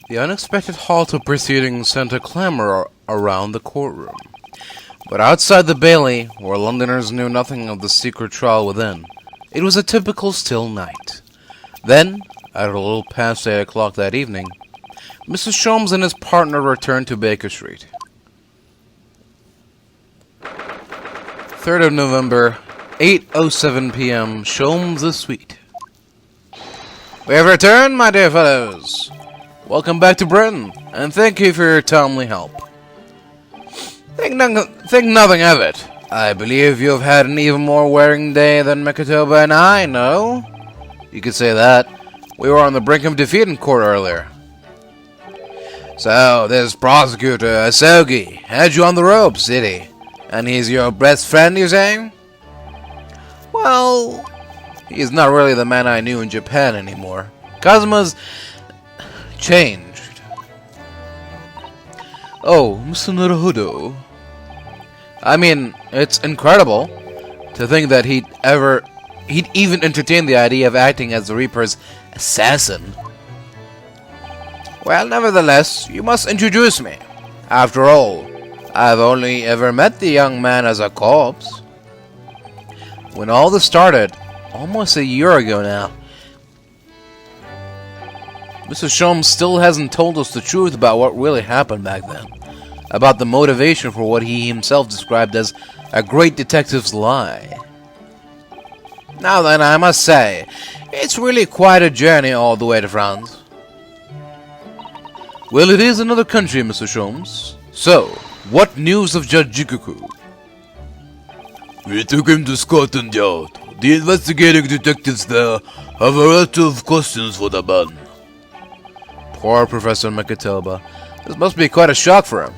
The unexpected halt of proceedings sent a clamor around the courtroom. But outside the Bailey, where Londoners knew nothing of the secret trial within, it was a typical still night. Then, at a little past 8 o'clock that evening, Mr. Sholmes and his partner returned to Baker Street. 3rd of November, 8:07 p.m., Sholmes' suite. We have returned, my dear fellows. Welcome back to Britain, and thank you for your timely help. Think nothing of it. I believe you have had an even more wearing day than Meketoba and I, no? You could say that. We were on the brink of defeat in court earlier. So, this prosecutor, Asogi, had you on the ropes, did he? And he's your best friend, you're saying? Well, he's not really the man I knew in Japan anymore. Kazuma's changed. Oh, Mr. Naruhodo. I mean, it's incredible to think that he'd even entertain the idea of acting as the Reaper's assassin. Well, nevertheless, you must introduce me. After all, I've only ever met the young man as a corpse. When all this started, almost a year ago now, Mr. Sholmes still hasn't told us the truth about what really happened back then. About the motivation for what he himself described as a great detective's lie. Now then, I must say, it's really quite a journey all the way to France. Well, it is another country, Mr. Sholmes. So, what news of Judge Jikuku? We took him to Scotland Yard. The investigating detectives there have a lot of questions for the man. Poor Professor Meketoba. This must be quite a shock for him.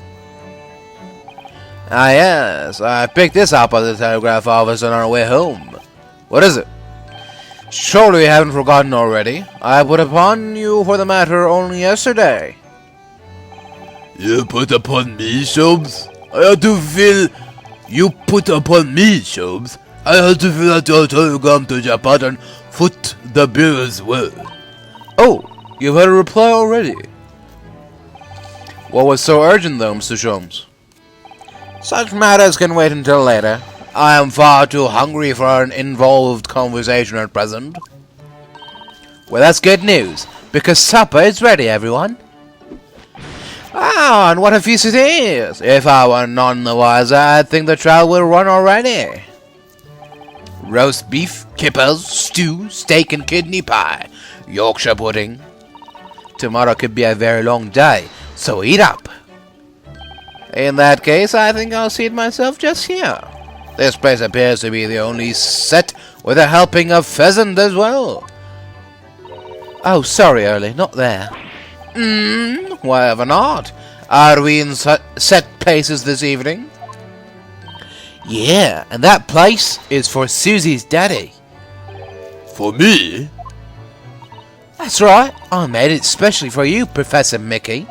Ah yes, I picked this up at the telegraph office on our way home. What is it? Surely you haven't forgotten already. I put upon you for the matter only yesterday. You put upon me, Sholmes? I had to feel... You put upon me, Sholmes? I had to fill out your telegram to Japan and foot the bill as well. Oh, you've had a reply already. What was so urgent though, Mr. Sholmes? Such matters can wait until later. I am far too hungry for an involved conversation at present. Well, that's good news, because supper is ready, everyone. Ah, and what a feast it is! If I were none the wiser, I'd think the trial will run already. Roast beef, kippers, stew, steak and kidney pie, Yorkshire pudding. Tomorrow could be a very long day, so eat up. In that case, I think I'll seat myself just here. This place appears to be the only set with a helping of pheasant as well. Oh, sorry, Early, not there. Why ever not? Are we in set places this evening? Yeah, and that place is for Susie's daddy. For me? That's right, I made it specially for you, Professor Mickey.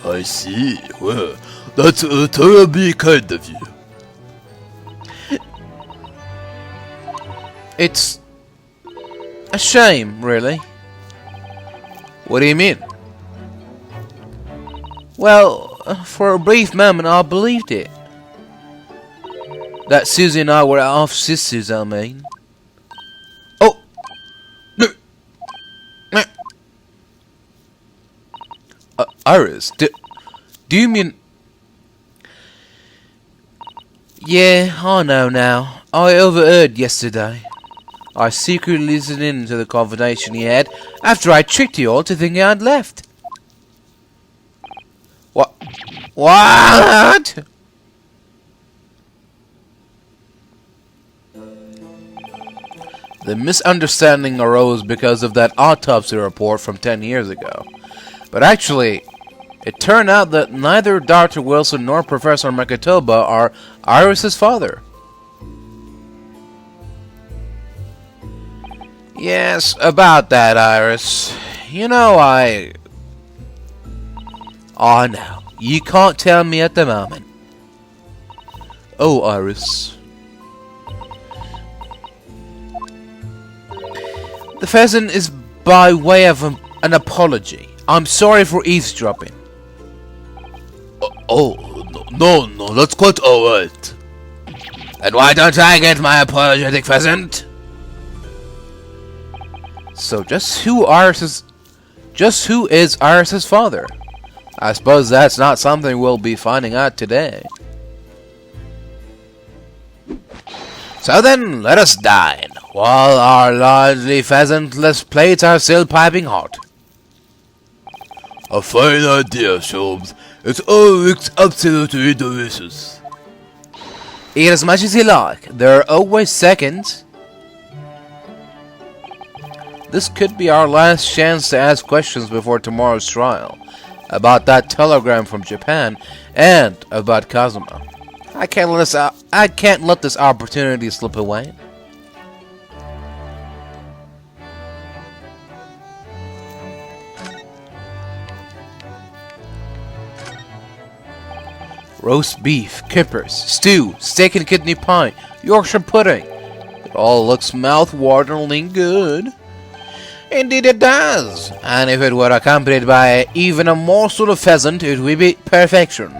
I see. Well, that's terribly kind of you. It's a shame, really. What do you mean? Well, for a brief moment I believed it. That Susie and I were half sisters, I mean. Oh! No! Iris, do you mean... Yeah, I know now. I overheard yesterday. I secretly listened in to the conversation he had after I tricked you all to think I'd left. What? The misunderstanding arose because of that autopsy report from 10 years ago. But actually, it turned out that neither Dr. Wilson nor Professor Meketoba are Iris's father. Yes, about that, Iris. You know, Oh, no. You can't tell me at the moment. Oh, Iris. The pheasant is by way of an apology. I'm sorry for eavesdropping. No, that's quite alright. Then why don't I get my apologetic pheasant? So just who is Iris's father? I suppose that's not something we'll be finding out today. So then, let us dine, while our largely pheasantless plates are still piping hot. A fine idea, Sholmes. It all looks absolutely delicious. Eat as much as you like. There are always seconds. This could be our last chance to ask questions before tomorrow's trial. About that telegram from Japan, and about Kazuma. I can't let this opportunity slip away. Roast beef, kippers, stew, steak and kidney pie, Yorkshire pudding. It all looks mouth-wateringly good. Indeed it does. And if it were accompanied by even a morsel of pheasant, it would be perfection.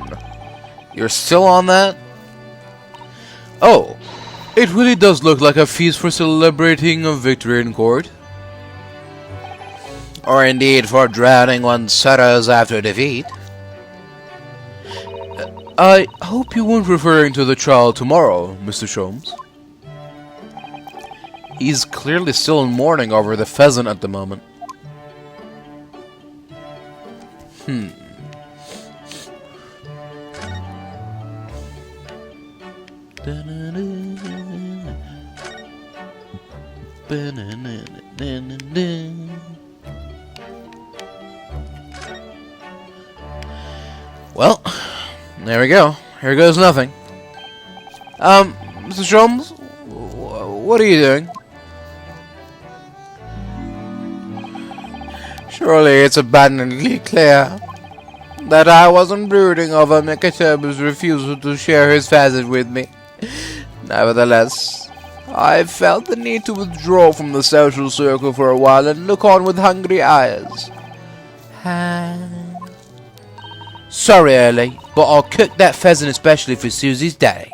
You're still on that? Oh, it really does look like a feast for celebrating a victory in court. Or indeed for drowning one's sorrows after defeat. I hope you weren't referring to the trial tomorrow, Mr. Sholmes. He's clearly still in mourning over the pheasant at the moment. Well, there we go. Here goes nothing. Mr. Sholmes, what are you doing? Surely it's abundantly clear that I wasn't brooding over Mikatabu's refusal to share his pheasant with me. Nevertheless, I felt the need to withdraw from the social circle for a while and look on with hungry eyes. Sorry, Early, but I'll cook that pheasant especially for Susie's daddy.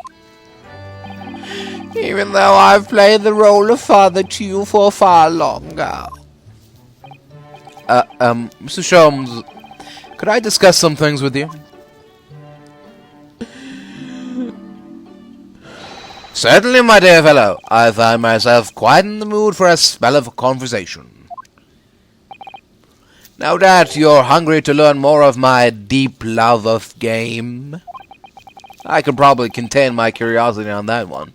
Even though I've played the role of father to you for far longer. Mr. Sholmes, could I discuss some things with you? Certainly, my dear fellow. I find myself quite in the mood for a spell of conversation. No doubt you're hungry to learn more of my deep love of game. I can probably contain my curiosity on that one.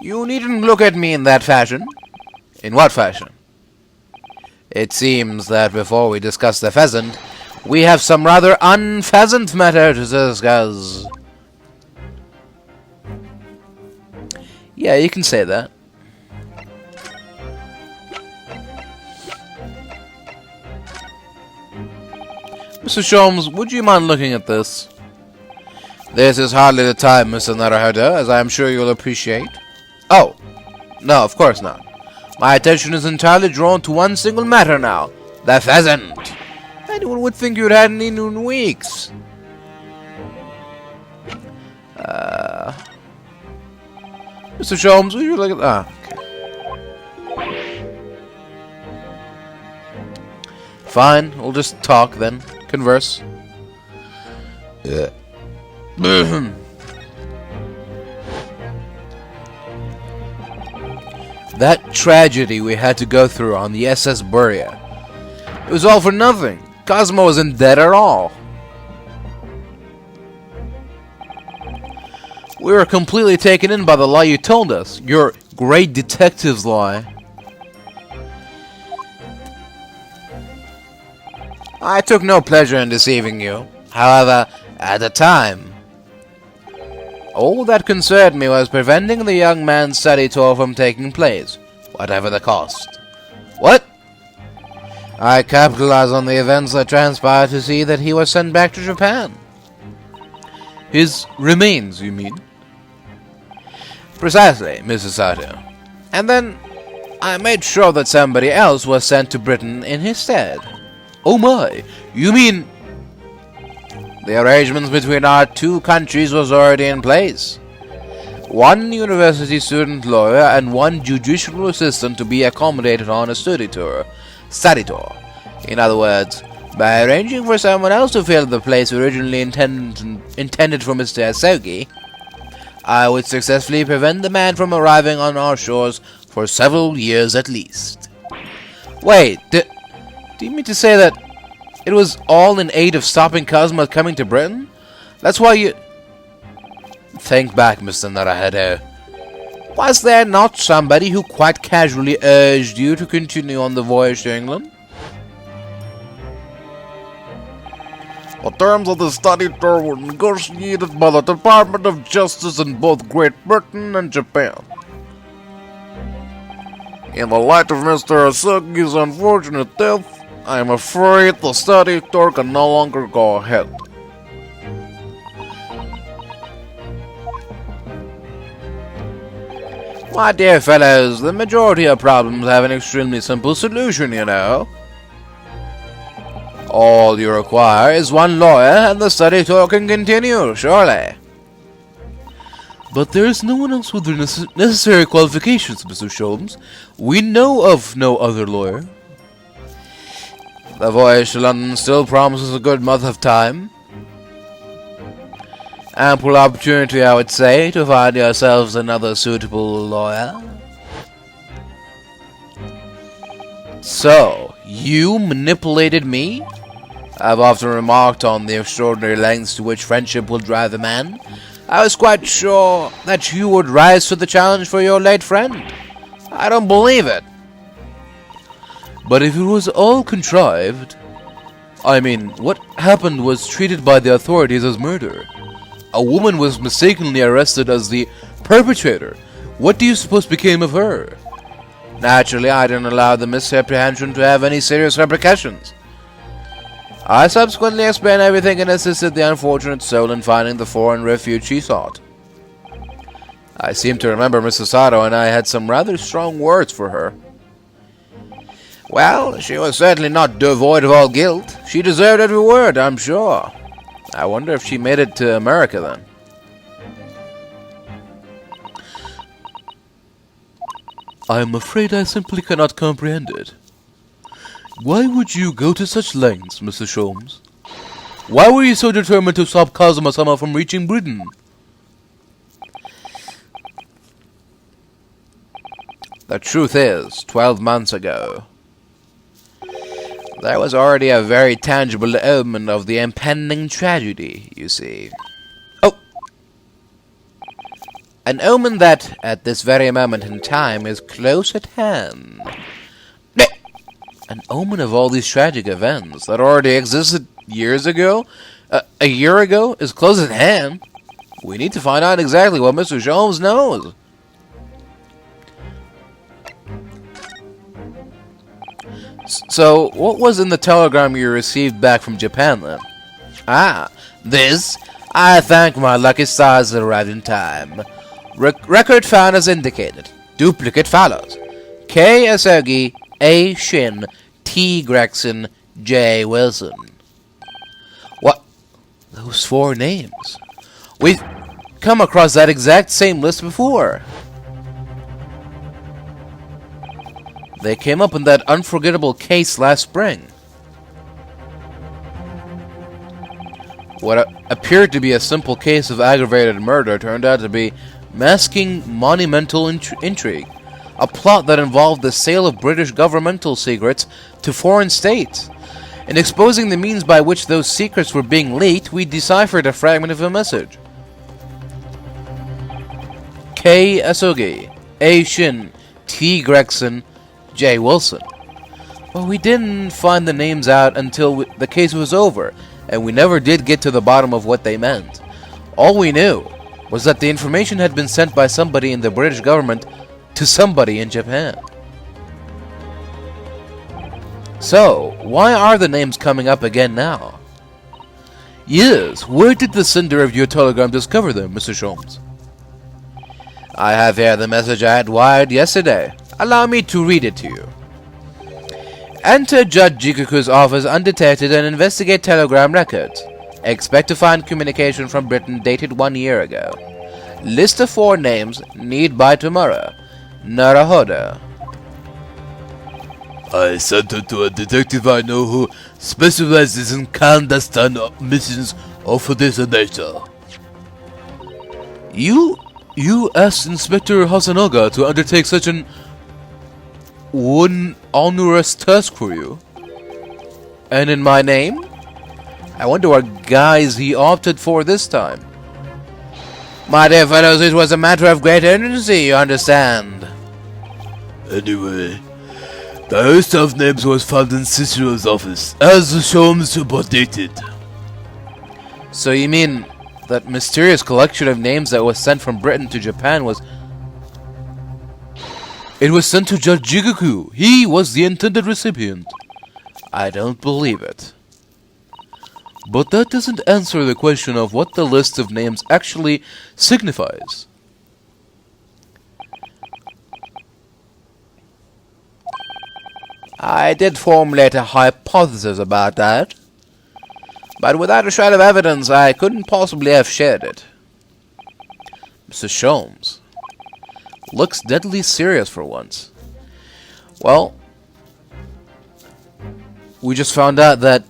You needn't look at me in that fashion. In what fashion? It seems that before we discuss the pheasant, we have some rather unpheasant matter to discuss. Yeah, you can say that. Mr. Sholmes, would you mind looking at this? This is hardly the time, Mr. Naruhodo, as I am sure you'll appreciate. Oh, no, of course not. My attention is entirely drawn to one single matter now. The pheasant. Anyone would think you'd hadn't eaten in weeks. Mr. Sholmes, would you look at... okay. Fine, we'll just talk then. Converse. Yeah. That tragedy we had to go through on the SS Buria. It was all for nothing. Cosmo wasn't dead at all. We were completely taken in by the lie you told us. Your great detective's lie. I took no pleasure in deceiving you. However, at the time, all that concerned me was preventing the young man's study tour from taking place, whatever the cost. What? I capitalized on the events that transpired to see that he was sent back to Japan. His remains, you mean? Precisely, Mrs. Sato. And then, I made sure that somebody else was sent to Britain in his stead. Oh my, you mean... The arrangements between our two countries was already in place. One university student lawyer and one judicial assistant to be accommodated on a study tour. In other words, by arranging for someone else to fill the place originally intended for Mr. Asogi, I would successfully prevent the man from arriving on our shores for several years at least. Wait, do you mean to say that it was all in aid of stopping Cosmo coming to Britain? That's why you... Think back, Mr. Naruhodo. Was there not somebody who quite casually urged you to continue on the voyage to England? The terms of the study tour were negotiated by the Department of Justice in both Great Britain and Japan. In the light of Mr. Asogi's unfortunate death, I am afraid the study tour can no longer go ahead. My dear fellows, the majority of problems have an extremely simple solution, you know. All you require is one lawyer and the study tour can continue, surely. But there is no one else with the necessary qualifications, Mr. Sholmes. We know of no other lawyer. The voyage to London still promises a good month of time. Ample opportunity, I would say, to find yourselves another suitable lawyer. So, you manipulated me? I've often remarked on the extraordinary lengths to which friendship will drive a man. I was quite sure that you would rise to the challenge for your late friend. I don't believe it. But if it was all contrived... I mean, what happened was treated by the authorities as murder. A woman was mistakenly arrested as the perpetrator. What do you suppose became of her? Naturally, I didn't allow the misapprehension to have any serious repercussions. I subsequently explained everything and assisted the unfortunate soul in finding the foreign refuge she sought. I seem to remember Mrs. Sato and I had some rather strong words for her. Well, she was certainly not devoid of all guilt. She deserved every word, I'm sure. I wonder if she made it to America then. I am afraid I simply cannot comprehend it. Why would you go to such lengths, Mr. Sholmes? Why were you so determined to stop Kazuma-sama from reaching Britain? The truth is, 12 months ago, there was already a very tangible omen of the impending tragedy, you see. Oh! An omen that, at this very moment in time, is close at hand. An omen of all these tragic events that already existed years ago? A year ago? Is close at hand? We need to find out exactly what Mr. Sholmes knows. So, what was in the telegram you received back from Japan, then? Ah, this? I thank my lucky stars that arrived in time. Record found as indicated. Duplicate follows. K. Asogi, A. Shin, T. Gregson, J. Wilson. What? Those 4 names. We've come across that exact same list before. They came up in that unforgettable case last spring. What appeared to be a simple case of aggravated murder turned out to be masking monumental intrigue. A plot that involved the sale of British governmental secrets to foreign states. In exposing the means by which those secrets were being leaked, we deciphered a fragment of a message. K. Asogi, A. Shin, T. Gregson, J. Wilson. Well, we didn't find the names out until the case was over, and we never did get to the bottom of what they meant. All we knew was that the information had been sent by somebody in the British government to somebody in Japan. So, why are the names coming up again now? Yes, where did the sender of your telegram discover them, Mr. Sholmes? I have here the message I had wired yesterday. Allow me to read it to you. Enter Judge Jikuku's office undetected and investigate telegram records. Expect to find communication from Britain dated 1 year ago. List of 4 names. Need by tomorrow. Naruhodo. I sent it to a detective I know who specializes in clandestine missions of this nature. You asked Inspector Hasanoga to undertake such an onerous task for you? And in my name? I wonder what guise he opted for this time. My dear fellows, it was a matter of great urgency, you understand. Anyway, the list of names was found in Cicero's office, as Sholmes dated. So you mean that mysterious collection of names that was sent from Britain to Japan was... It was sent to Judge Jikuku. He was the intended recipient. I don't believe it. But that doesn't answer the question of what the list of names actually signifies. I did formulate a hypothesis about that, but without a shred of evidence, I couldn't possibly have shared it. Mr. Sholmes looks deadly serious for once. Well, we just found out that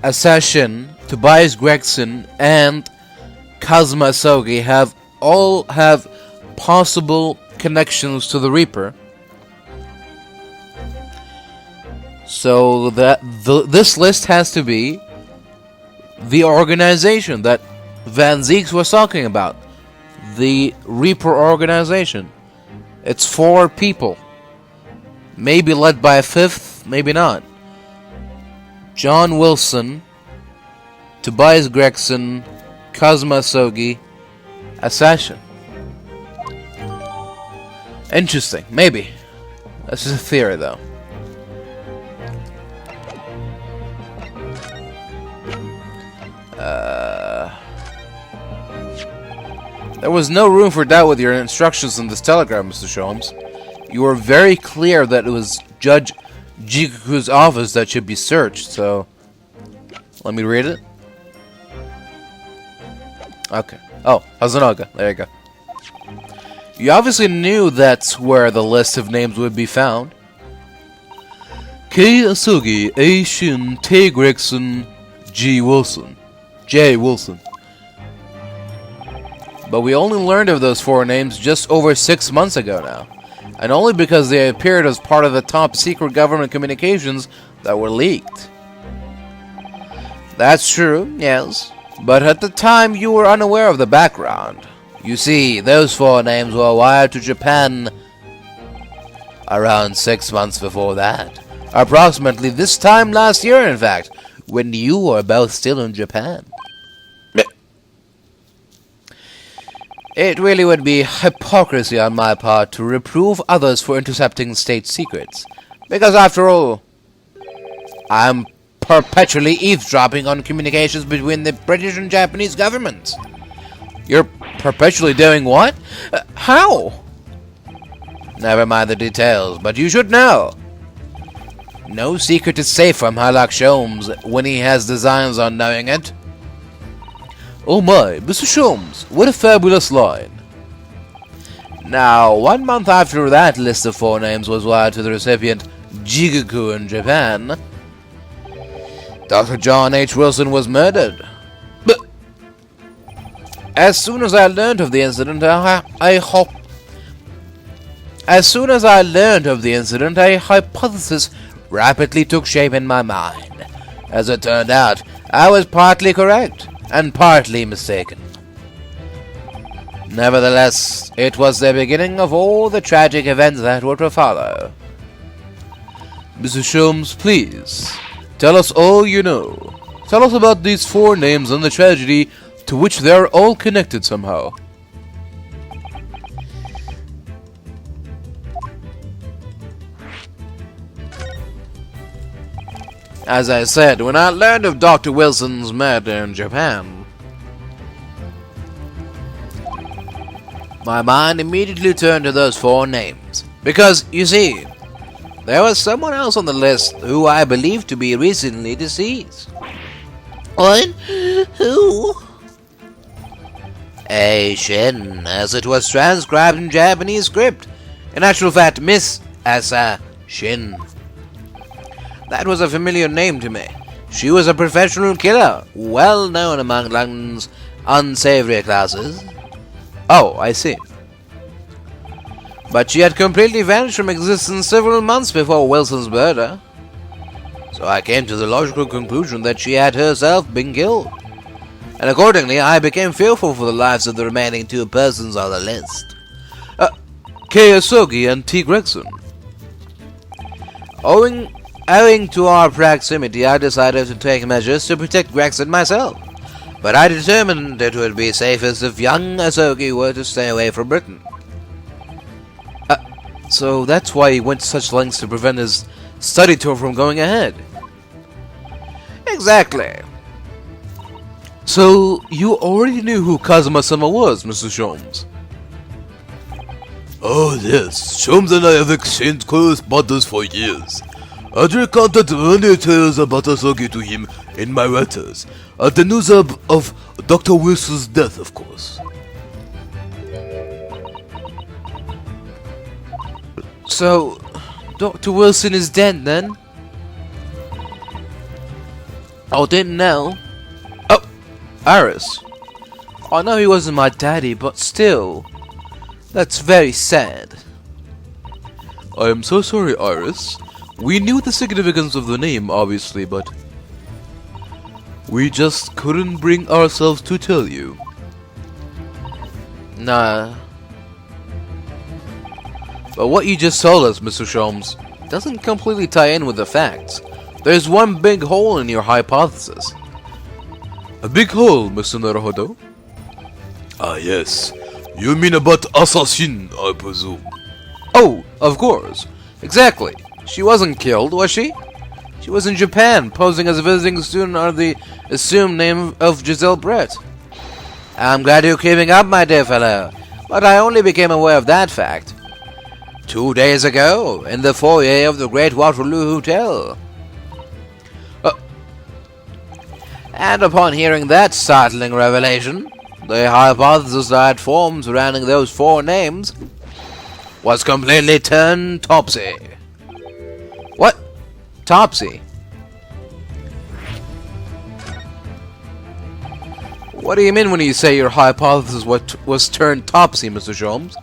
Assassin, Tobias Gregson, and Kazuma Sogi all have possible connections to the Reaper. So that this list has to be the organization that Van Zieks was talking about. The Reaper organization. It's 4 people. Maybe led by a 5th, maybe not. John Wilson, Tobias Gregson, Kazuma Sogi, Assassin. Interesting, maybe. That's just a theory, though. There was no room for doubt with your instructions in this telegram, Mr. Sholmes. You were very clear that it was Judge Jikuku's office that should be searched, so... Let me read it. Okay. Oh, Hasanoga. There you go. You obviously knew that's where the list of names would be found. K. Asugi, A. Shin, T. Gregson, G. Wilson. J. Wilson. But we only learned of those 4 names just over 6 months ago now. And only because they appeared as part of the top secret government communications that were leaked. That's true, yes. But at the time you were unaware of the background. You see, those 4 names were wired to Japan around 6 months before that. Approximately this time last year, in fact, when you were both still in Japan. It really would be hypocrisy on my part to reprove others for intercepting state secrets. Because after all, I'm perpetually eavesdropping on communications between the British and Japanese governments. You're perpetually doing what? How? Never mind the details, but you should know. No secret is safe from Harlock Sholmes when he has designs on knowing it. Oh my, Mr. Sholmes, what a fabulous line. Now, 1 month after that list of 4 names was wired to the recipient, Jikuku in Japan, Dr. John H. Wilson was murdered. But as soon as I learned of the incident, a hypothesis rapidly took shape in my mind. As it turned out, I was partly correct and partly mistaken. Nevertheless, it was the beginning of all the tragic events that were to follow. Mr. Sholmes, please, tell us all you know. Tell us about these 4 names and the tragedy to which they are all connected somehow. As I said, when I learned of Dr. Wilson's murder in Japan, my mind immediately turned to those 4 names. Because, you see, there was someone else on the list who I believe to be recently deceased. What? Who? A Shin, as it was transcribed in Japanese script. In actual fact, Miss Asa Shin. That was a familiar name to me. She was a professional killer, well known among London's unsavory classes. Oh, I see. But she had completely vanished from existence several months before Wilson's murder. So I came to the logical conclusion that she had herself been killed. And accordingly, I became fearful for the lives of the remaining 2 persons on the list. Kei Asogi and T. Gregson. Owing to our proximity, I decided to take measures to protect Gregson myself. But I determined it would be safest if young Asogi were to stay away from Britain. So that's why he went to such lengths to prevent his study tour from going ahead. Exactly. So, you already knew who Kazuma-sama was, Mr. Sholmes? Oh yes, Sholmes and I have exchanged correspondence for years. I'd recounted many tales about Asogi to him in my letters. The news of Dr. Wilson's death, of course. So, Dr. Wilson is dead then? Oh, didn't know. Oh, Iris. I know he wasn't my daddy, but still, that's very sad. I am so sorry, Iris. We knew the significance of the name, obviously, but we just couldn't bring ourselves to tell you. Nah. But what you just told us, Mr. Sholmes, doesn't completely tie in with the facts. There's one big hole in your hypothesis. A big hole, Mr. Naruhodo? Ah, yes. You mean about assassin, I presume. Oh, of course. Exactly. She wasn't killed, was she? She was in Japan, posing as a visiting student under the assumed name of Giselle Brett. I'm glad you're keeping up, my dear fellow, but I only became aware of that fact 2 days ago, in the foyer of the Great Waterloo Hotel. And upon hearing that startling revelation, the hypothesis I had formed surrounding those 4 names was completely turned topsy. What? Topsy? What do you mean when you say your hypothesis was turned topsy, Mr. Sholmes?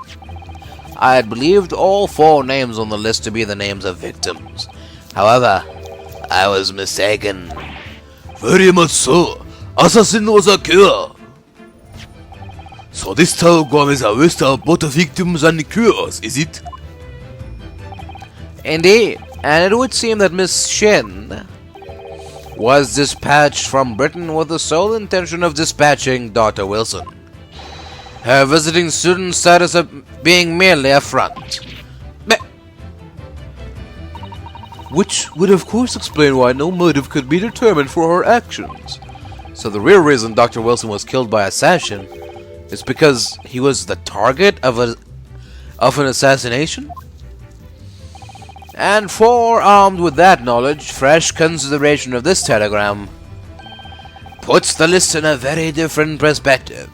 I had believed all 4 names on the list to be the names of victims. However, I was mistaken. Very much so. Assassin was a killer. So this telegram is a list of both victims and killers, is it? Indeed, and it would seem that Miss Shin was dispatched from Britain with the sole intention of dispatching Dr. Wilson. Her visiting student status being merely a front. Which would of course explain why no motive could be determined for her actions. So the real reason Dr. Wilson was killed by assassin is because he was the target of an assassination? And forearmed with that knowledge, fresh consideration of this telegram puts the list in a very different perspective.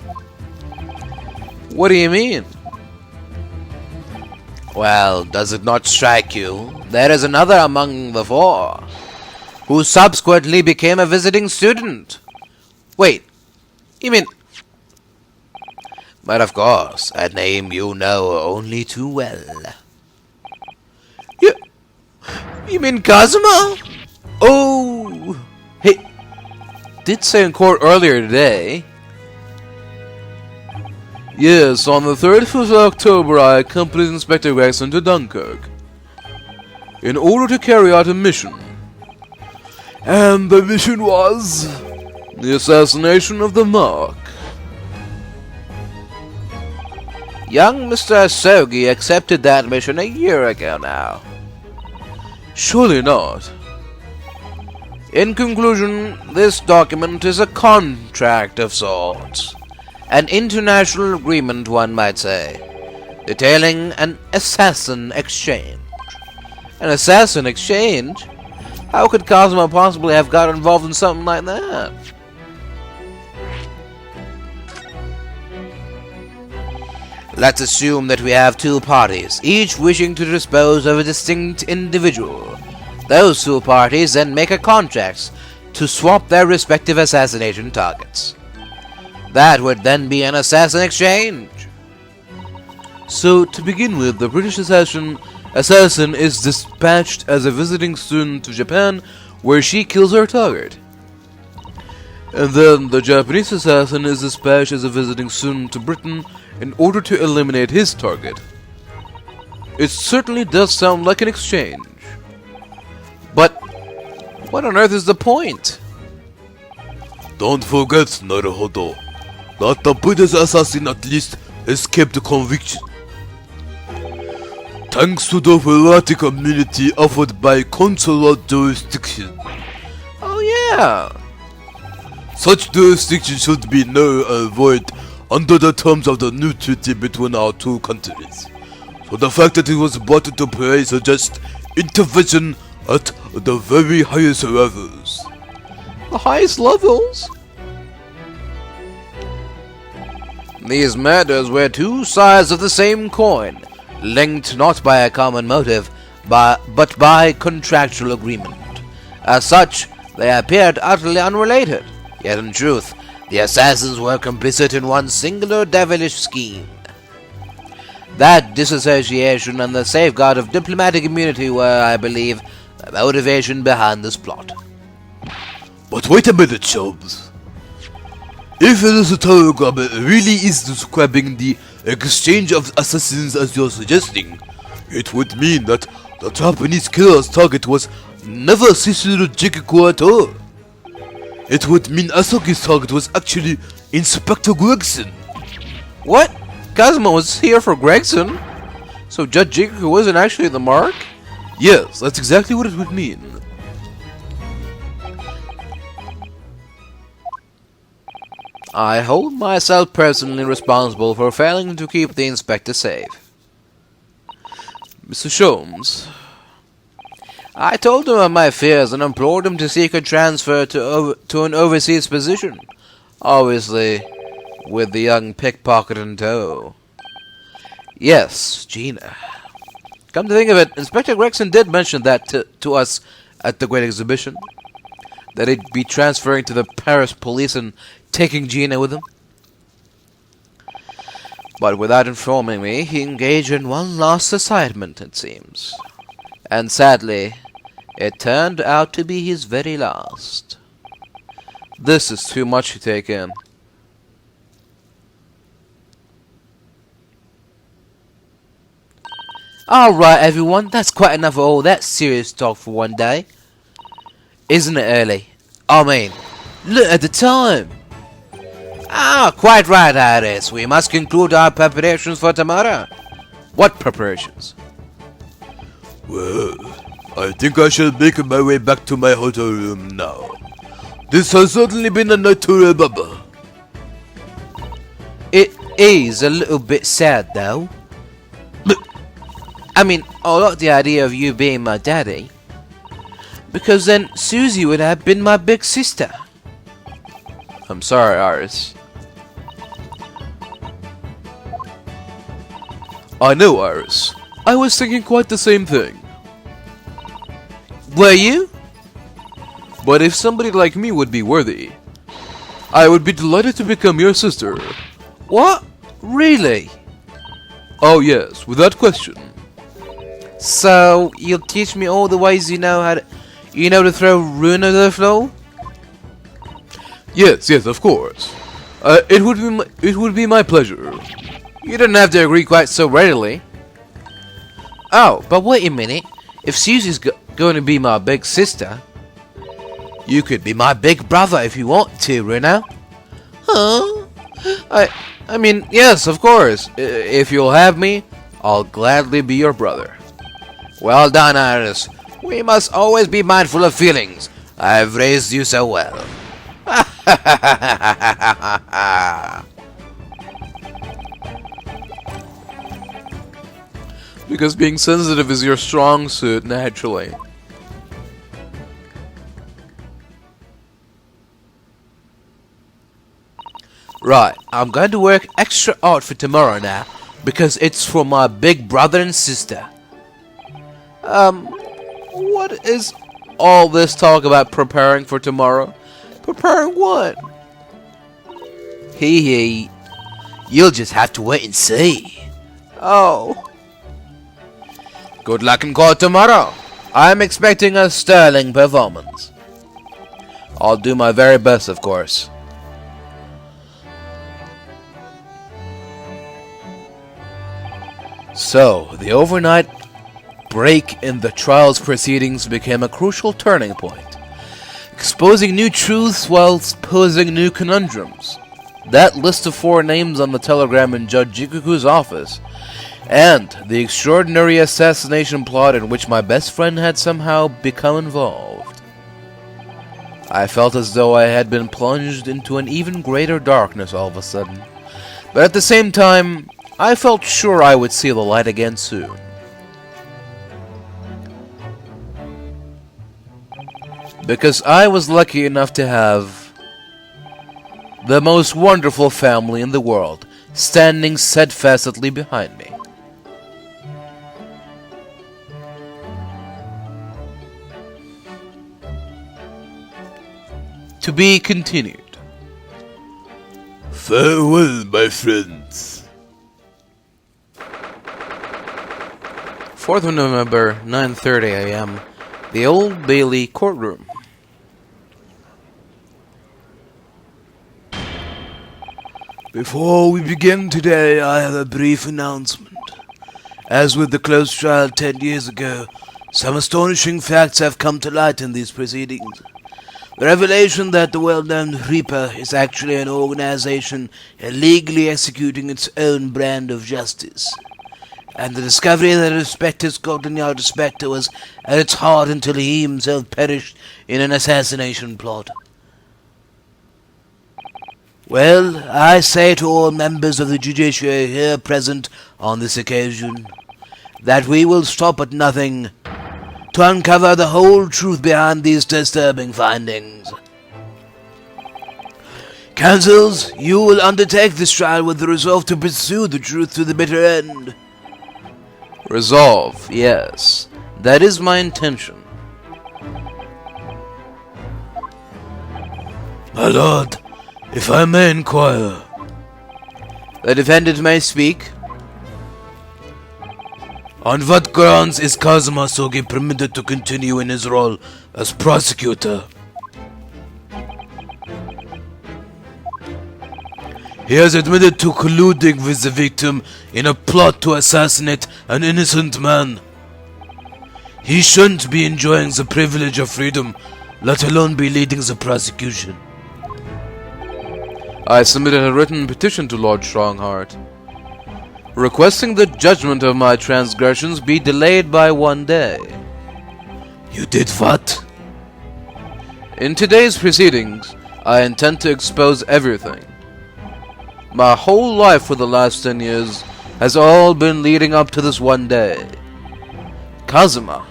What do you mean? Well, does it not strike you? There is another among the 4 who subsequently became a visiting student. Wait, you mean... But of course, a name you know only too well. You mean Kazuma? Oh, he did say in court earlier today. Yes, on the 30th of October I accompanied Inspector Gregson to Dunkirk in order to carry out a mission. And the mission was the assassination of the Mark. Young Mr. Asogi accepted that mission a year ago now. Surely not. In conclusion, this document is a contract of sorts. An international agreement, one might say, detailing an assassin exchange. An assassin exchange? How could Cosmo possibly have got involved in something like that? Let's assume that we have two parties, each wishing to dispose of a distinct individual. Those two parties then make a contract to swap their respective assassination targets. That would then be an assassin exchange. So, to begin with, the British assassin is dispatched as a visiting student to Japan, where she kills her target. And then the Japanese assassin is dispatched as a visiting student to Britain in order to eliminate his target. It certainly does sound like an exchange. But what on earth is the point? Don't forget, Naruhodo, that the British assassin at least escaped conviction. Thanks to the erratic immunity offered by consular jurisdiction. Oh yeah. Such jurisdiction should be null and void under the terms of the new treaty between our two countries. So the fact that it was brought into play suggests intervention at the very highest levels. The highest levels? These matters were two sides of the same coin, linked not by a common motive, but by contractual agreement. As such, they appeared utterly unrelated, yet in truth, the assassins were complicit in one singular devilish scheme. That disassociation and the safeguard of diplomatic immunity were, I believe, the motivation behind this plot. But wait a minute, Sholmes. If it is a telegram, it really is describing the exchange of assassins as you're suggesting. It would mean that the Japanese killer's target was never Cicero Jigeko at all. It would mean Asoki's target was actually Inspector Gregson. What? Cosmo was here for Gregson? So Judge Jiku wasn't actually the mark? Yes, that's exactly what it would mean. I hold myself personally responsible for failing to keep the inspector safe. Mr. Sholmes, I told him of my fears and implored him to seek a transfer to an overseas position. Obviously, with the young pickpocket in tow. Yes, Gina. Come to think of it, Inspector Gregson did mention that to us at the Great Exhibition. That he'd be transferring to the Paris police and taking Gina with him. But without informing me, he engaged in one last assignment, it seems. And sadly, it turned out to be his very last. This is too much to take in. Alright everyone, that's quite enough of all that serious talk for one day. Isn't it early? I mean, look at the time! Ah, quite right, Iris. We must conclude our preparations for tomorrow. What preparations? Well, I think I shall make my way back to my hotel room now. This has certainly been a night to remember. It is a little bit sad, though. I mean, I like the idea of you being my daddy. Because then Susie would have been my big sister. I'm sorry, Iris. I know, Iris. I was thinking quite the same thing. Were you? But if somebody like me would be worthy, I would be delighted to become your sister. What? Really? Oh yes, without question. So, you'll teach me all the ways you know to throw ruin to the floor? Yes, of course. It would be my pleasure. You didn't have to agree quite so readily. Oh, but wait a minute. If Susie's going to be my big sister, you could be my big brother if you want to, Runa. Huh? I mean, yes, of course. If you'll have me, I'll gladly be your brother. Well done, Iris. We must always be mindful of feelings. I've raised you so well. Because being sensitive is your strong suit, naturally. Right, I'm going to work extra hard for tomorrow now, because it's for my big brother and sister. What is all this talk about preparing for tomorrow? Preparing what? Hee. You'll just have to wait and see. Oh. Good luck in court tomorrow. I'm expecting a sterling performance. I'll do my very best, of course. So, the overnight break in the trial's proceedings became a crucial turning point, exposing new truths whilst posing new conundrums. That list of 4 names on the telegram in Judge Jikuku's office, and the extraordinary assassination plot in which my best friend had somehow become involved. I felt as though I had been plunged into an even greater darkness all of a sudden, but at the same time, I felt sure I would see the light again soon. Because I was lucky enough to have the most wonderful family in the world standing steadfastly behind me. To be continued. Farewell, my friends. 4th of November, 9:30 a.m., the Old Bailey courtroom. Before we begin today, I have a brief announcement. As with the close trial 10 years ago, some astonishing facts have come to light in these proceedings. The revelation that the well-known Reaper is actually an organization illegally executing its own brand of justice. And the discovery that Inspector Scotland Yard Inspector was at its heart until he himself perished in an assassination plot. Well, I say to all members of the judiciary here present on this occasion, that we will stop at nothing to uncover the whole truth behind these disturbing findings. Counsels, you will undertake this trial with the resolve to pursue the truth to the bitter end. Resolve, yes. That is my intention. My lord, if I may inquire. The defendant may speak. On what grounds is Kazuma Sogi permitted to continue in his role as prosecutor? He has admitted to colluding with the victim in a plot to assassinate an innocent man. He shouldn't be enjoying the privilege of freedom, let alone be leading the prosecution. I submitted a written petition to Lord Strongheart, requesting the judgment of my transgressions be delayed by 1 day. You did what? In today's proceedings, I intend to expose everything. My whole life for the last 10 years has all been leading up to this 1 day. Kazuma,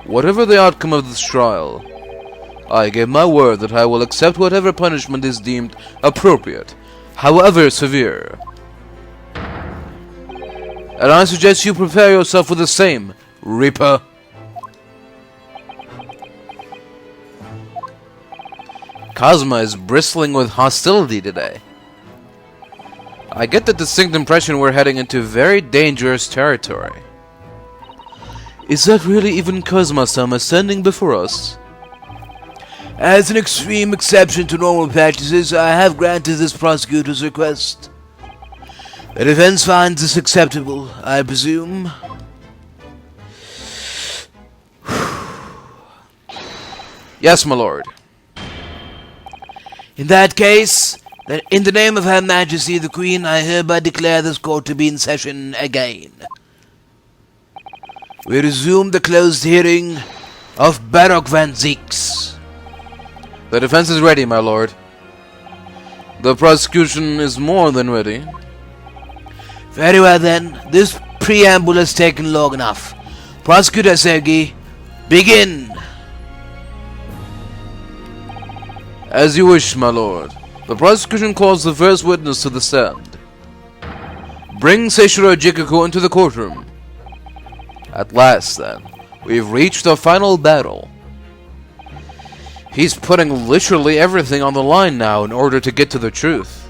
whatever the outcome of this trial, I give my word that I will accept whatever punishment is deemed appropriate, however severe. And I suggest you prepare yourself for the same, Reaper. Kazuma is bristling with hostility today. I get the distinct impression we're heading into very dangerous territory. Is that really even Kazuma-sama standing before us? As an extreme exception to normal practices, I have granted this prosecutor's request. The defense finds this acceptable, I presume. Yes, my lord. In that case, then in the name of Her Majesty the Queen, I hereby declare this court to be in session again. We resume the closed hearing of Baroque Van Zeeks. The defense is ready, my lord. The prosecution is more than ready. Very well then, this preamble has taken long enough. Prosecutor Sergei, begin! As you wish, my lord. The prosecution calls the first witness to the stand. Bring Seishiro Jikuku into the courtroom. At last, then, we've reached the final battle. He's putting literally everything on the line now in order to get to the truth.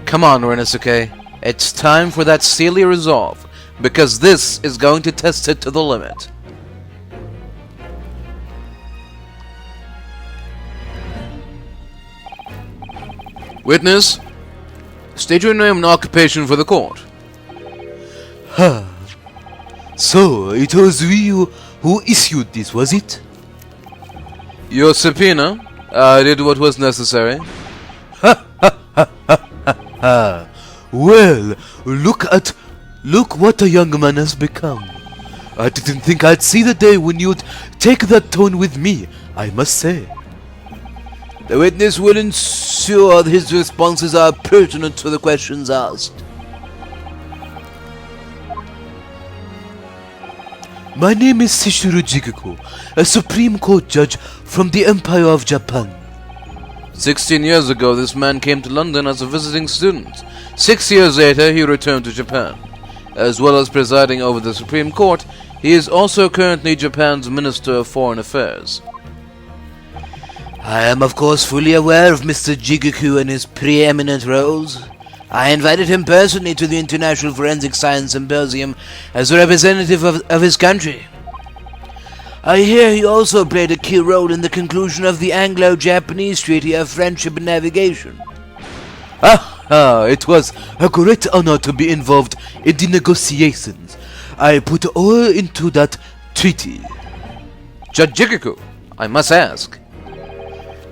Come on, Renosuke. It's time for that steely resolve, because this is going to test it to the limit. Witness, state your name and occupation for the court. So, it was you who issued this, was it? Your subpoena. I did what was necessary. Well, look what a young man has become. I didn't think I'd see the day when you'd take that tone with me, I must say. The witness will ensure that his responses are pertinent to the questions asked. My name is Seishiro Jikuku, a Supreme Court judge from the Empire of Japan. 16 years ago, this man came to London as a visiting student. 6 years later, he returned to Japan. As well as presiding over the Supreme Court, he is also currently Japan's Minister of Foreign Affairs. I am of course fully aware of Mr. Jikuku and his preeminent roles. I invited him personally to the International Forensic Science Symposium as a representative of his country. I hear he also played a key role in the conclusion of the Anglo-Japanese Treaty of Friendship and Navigation. It was a great honor to be involved in the negotiations. I put all into that treaty. Judge Jikuku, I must ask.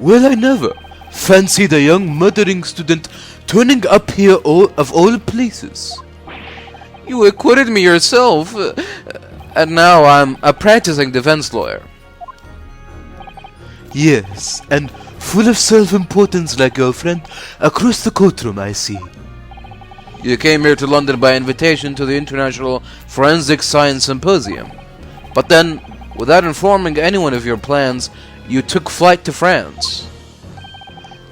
Well, I never fancied a young murdering student turning up here of all places. You acquitted me yourself, and now I'm a practicing defense lawyer. Yes, and full of self-importance like your friend across the courtroom, I see. You came here to London by invitation to the International Forensic Science Symposium. But then, without informing anyone of your plans, you took flight to France.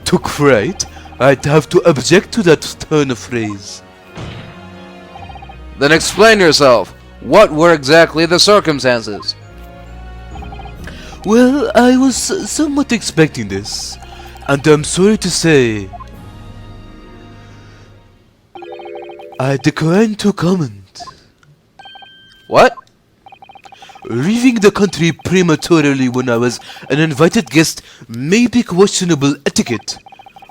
Took flight? I'd have to object to that turn of phrase. Then explain yourself. What were exactly the circumstances? Well, I was somewhat expecting this, and I'm sorry to say, I decline to comment. What? Leaving the country prematurely when I was an invited guest may be questionable etiquette,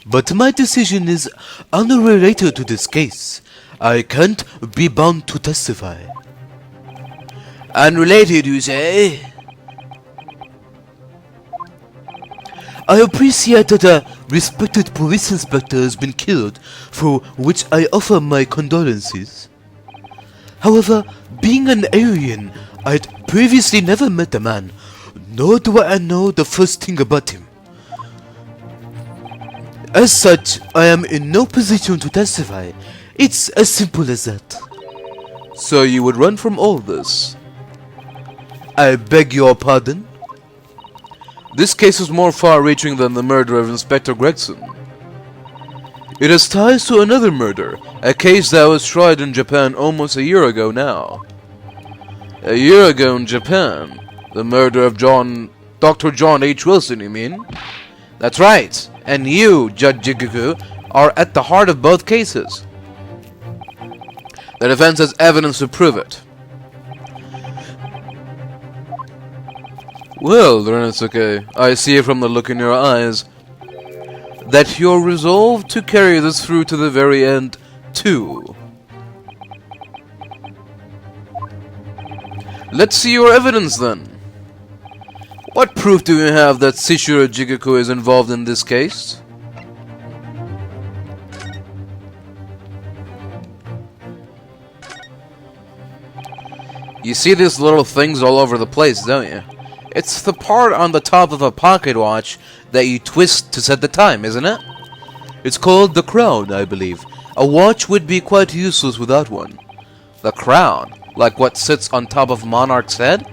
but my decision is unrelated to this case. I can't be bound to testify. Unrelated, you say? I appreciate that a respected police inspector has been killed, for which I offer my condolences. However, being an alien, I'd previously never met the man, nor do I know the first thing about him. As such, I am in no position to testify. It's as simple as that. So you would run from all this? I beg your pardon? This case is more far-reaching than the murder of Inspector Gregson. It has ties to another murder, a case that was tried in Japan almost a year ago now. A year ago in Japan, the murder of Dr. John H. Wilson, you mean? That's right, and you, Judge Jikuku, are at the heart of both cases. The defense has evidence to prove it. Well, Renosuke, I see from the look in your eyes that you're resolved to carry this through to the very end, too. Let's see your evidence, then. What proof do you have that Seishiro Jikuku is involved in this case? You see these little things all over the place, don't you? It's the part on the top of a pocket watch that you twist to set the time, isn't it? It's called the crown, I believe. A watch would be quite useless without one. The crown, like what sits on top of monarch's head,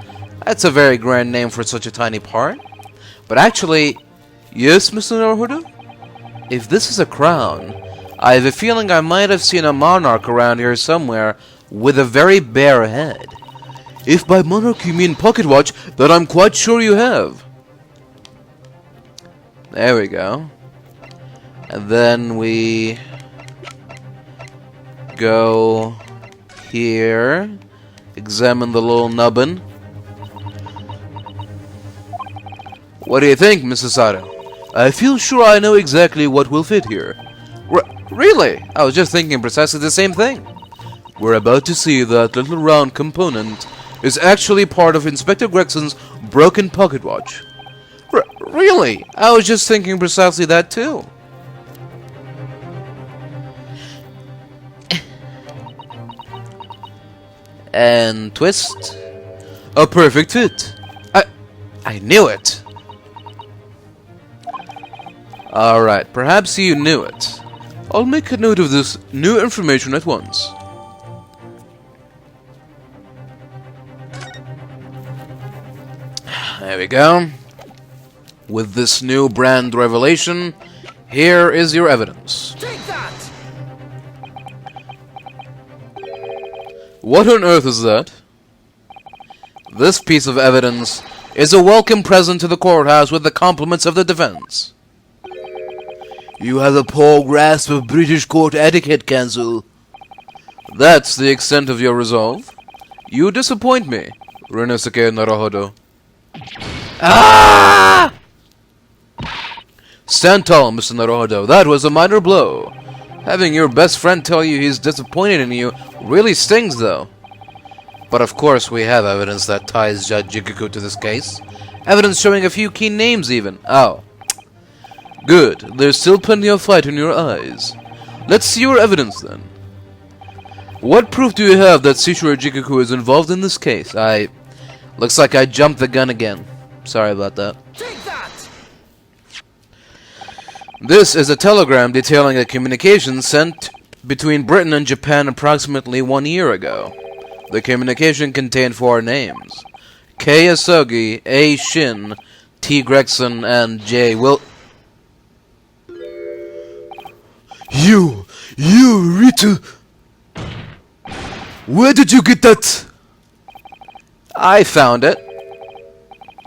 that's a very grand name for such a tiny part. But actually, yes, Mr. Naruhodo? If this is a crown, I have a feeling I might have seen a monarch around here somewhere with a very bare head. If by monarch you mean pocket watch, then I'm quite sure you have. There we go. And then we go here, examine the little nubbin. What do you think, Mrs. Sato? I feel sure I know exactly what will fit here. Really? I was just thinking precisely the same thing. We're about to see that little round component is actually part of Inspector Gregson's broken pocket watch. Really? I was just thinking precisely that too. And twist. A perfect fit. I knew it. Alright, perhaps you knew it. I'll make a note of this new information at once. There we go. With this new brand revelation, here is your evidence. Take that! What on earth is that? This piece of evidence is a welcome present to the courthouse with the compliments of the defense. You have a poor grasp of British court etiquette, Cancel. That's the extent of your resolve. You disappoint me, Renosuke Naruhodo. Ah! Stand tall, Mr. Naruhodo. That was a minor blow. Having your best friend tell you he's disappointed in you really stings, though. But of course we have evidence that ties Judge Jikuku to this case. Evidence showing a few key names even. Oh. Good. There's still plenty of fight in your eyes. Let's see your evidence then. What proof do you have that Shishiro Jikuku is involved in this case? Looks like I jumped the gun again. Sorry about that. Take that! This is a telegram detailing a communication sent between Britain and Japan approximately 1 year ago. The communication contained 4 names: K. Asogi, A. Shin, T. Gregson, and J. Will... You, Ritu! Where did you get that? I found it.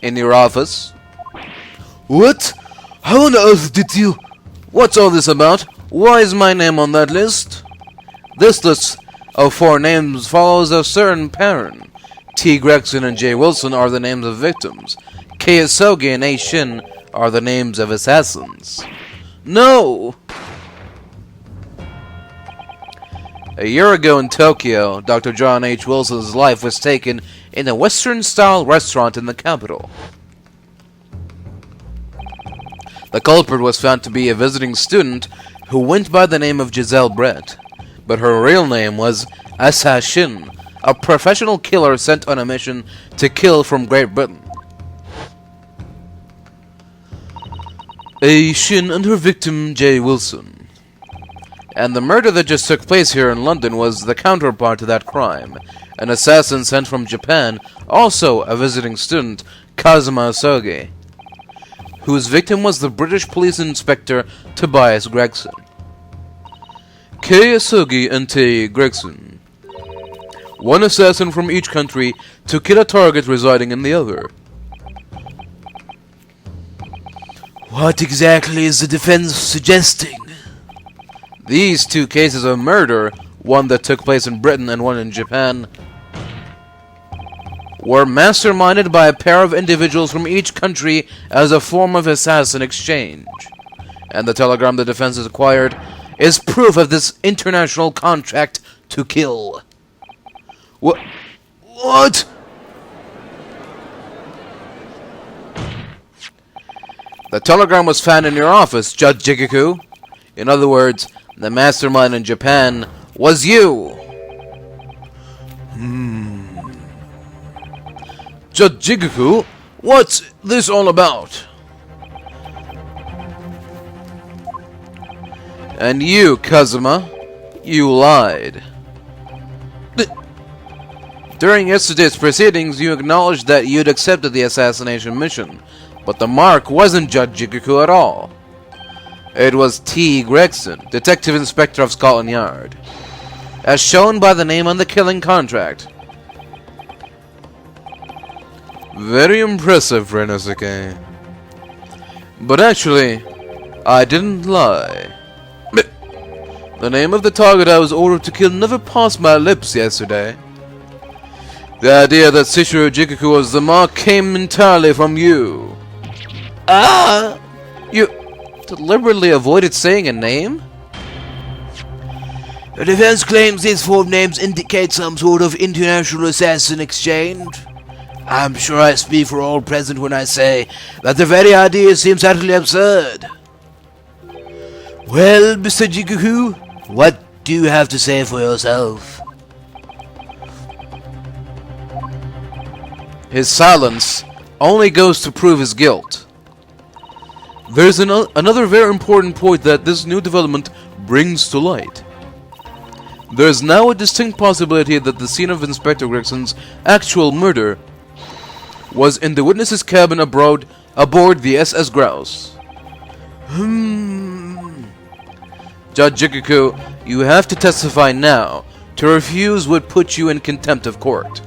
In your office. What? How on earth did you... What's all this about? Why is my name on that list? This list of 4 names follows a certain pattern. T. Gregson and J. Wilson are the names of victims. K. Asogi and A. Shin are the names of assassins. No! A year ago in Tokyo, Dr. John H. Wilson's life was taken in a Western-style restaurant in the capital. The culprit was found to be a visiting student who went by the name of Giselle Brett, but her real name was Asa Shin, a professional killer sent on a mission to kill from Great Britain. A. Shin and her victim J. Wilson. And the murder that just took place here in London was the counterpart to that crime. An assassin sent from Japan, also a visiting student, Kazuma Asogi, whose victim was the British police inspector Tobias Gregson. K. Asogi and T. Gregson. One assassin from each country to kill a target residing in the other. What exactly is the defense suggesting? These 2 cases of murder, one that took place in Britain and one in Japan, were masterminded by a pair of individuals from each country as a form of assassin exchange. And the telegram the defense has acquired is proof of this international contract to kill. What? The telegram was found in your office, Judge Jikuku. In other words, the mastermind in Japan was you. Judge Jikuku, what's this all about? And you, Kazuma, You lied. During yesterday's proceedings, you acknowledged that you'd accepted the assassination mission, but the mark wasn't Judge Jikuku at all. It was T. Gregson, Detective Inspector of Scotland Yard, as shown by the name on the killing contract. Very impressive, Renosuke. But actually, I didn't lie. The name of the target I was ordered to kill never passed my lips yesterday. The idea that Shishiro Jikuku was the mark came entirely from you. You deliberately avoided saying a name? The defense claims these 4 names indicate some sort of international assassin exchange. I'm sure I speak for all present when I say that the very idea seems utterly absurd. Well, Mr. Jikuku, what do you have to say for yourself? His silence only goes to prove his guilt. There's another very important point that this new development brings to light. There is now a distinct possibility that the scene of Inspector Gregson's actual murder was in the witness's cabin aboard the SS Grouse. Judge Jikuku, you have to testify now. To refuse would put you in contempt of court.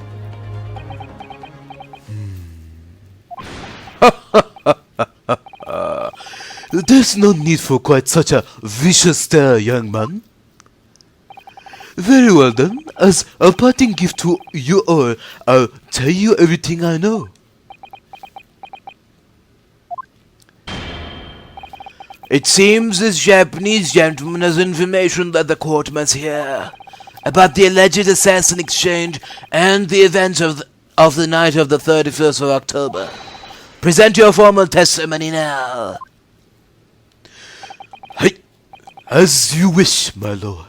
There's no need for quite such a vicious stare, young man. Very well then, as a parting gift to you all, I'll tell you everything I know. It seems this Japanese gentleman has information that the court must hear about the alleged assassin exchange and the events of the night of the 31st of October. Present your formal testimony now. Hey, as you wish, my lord.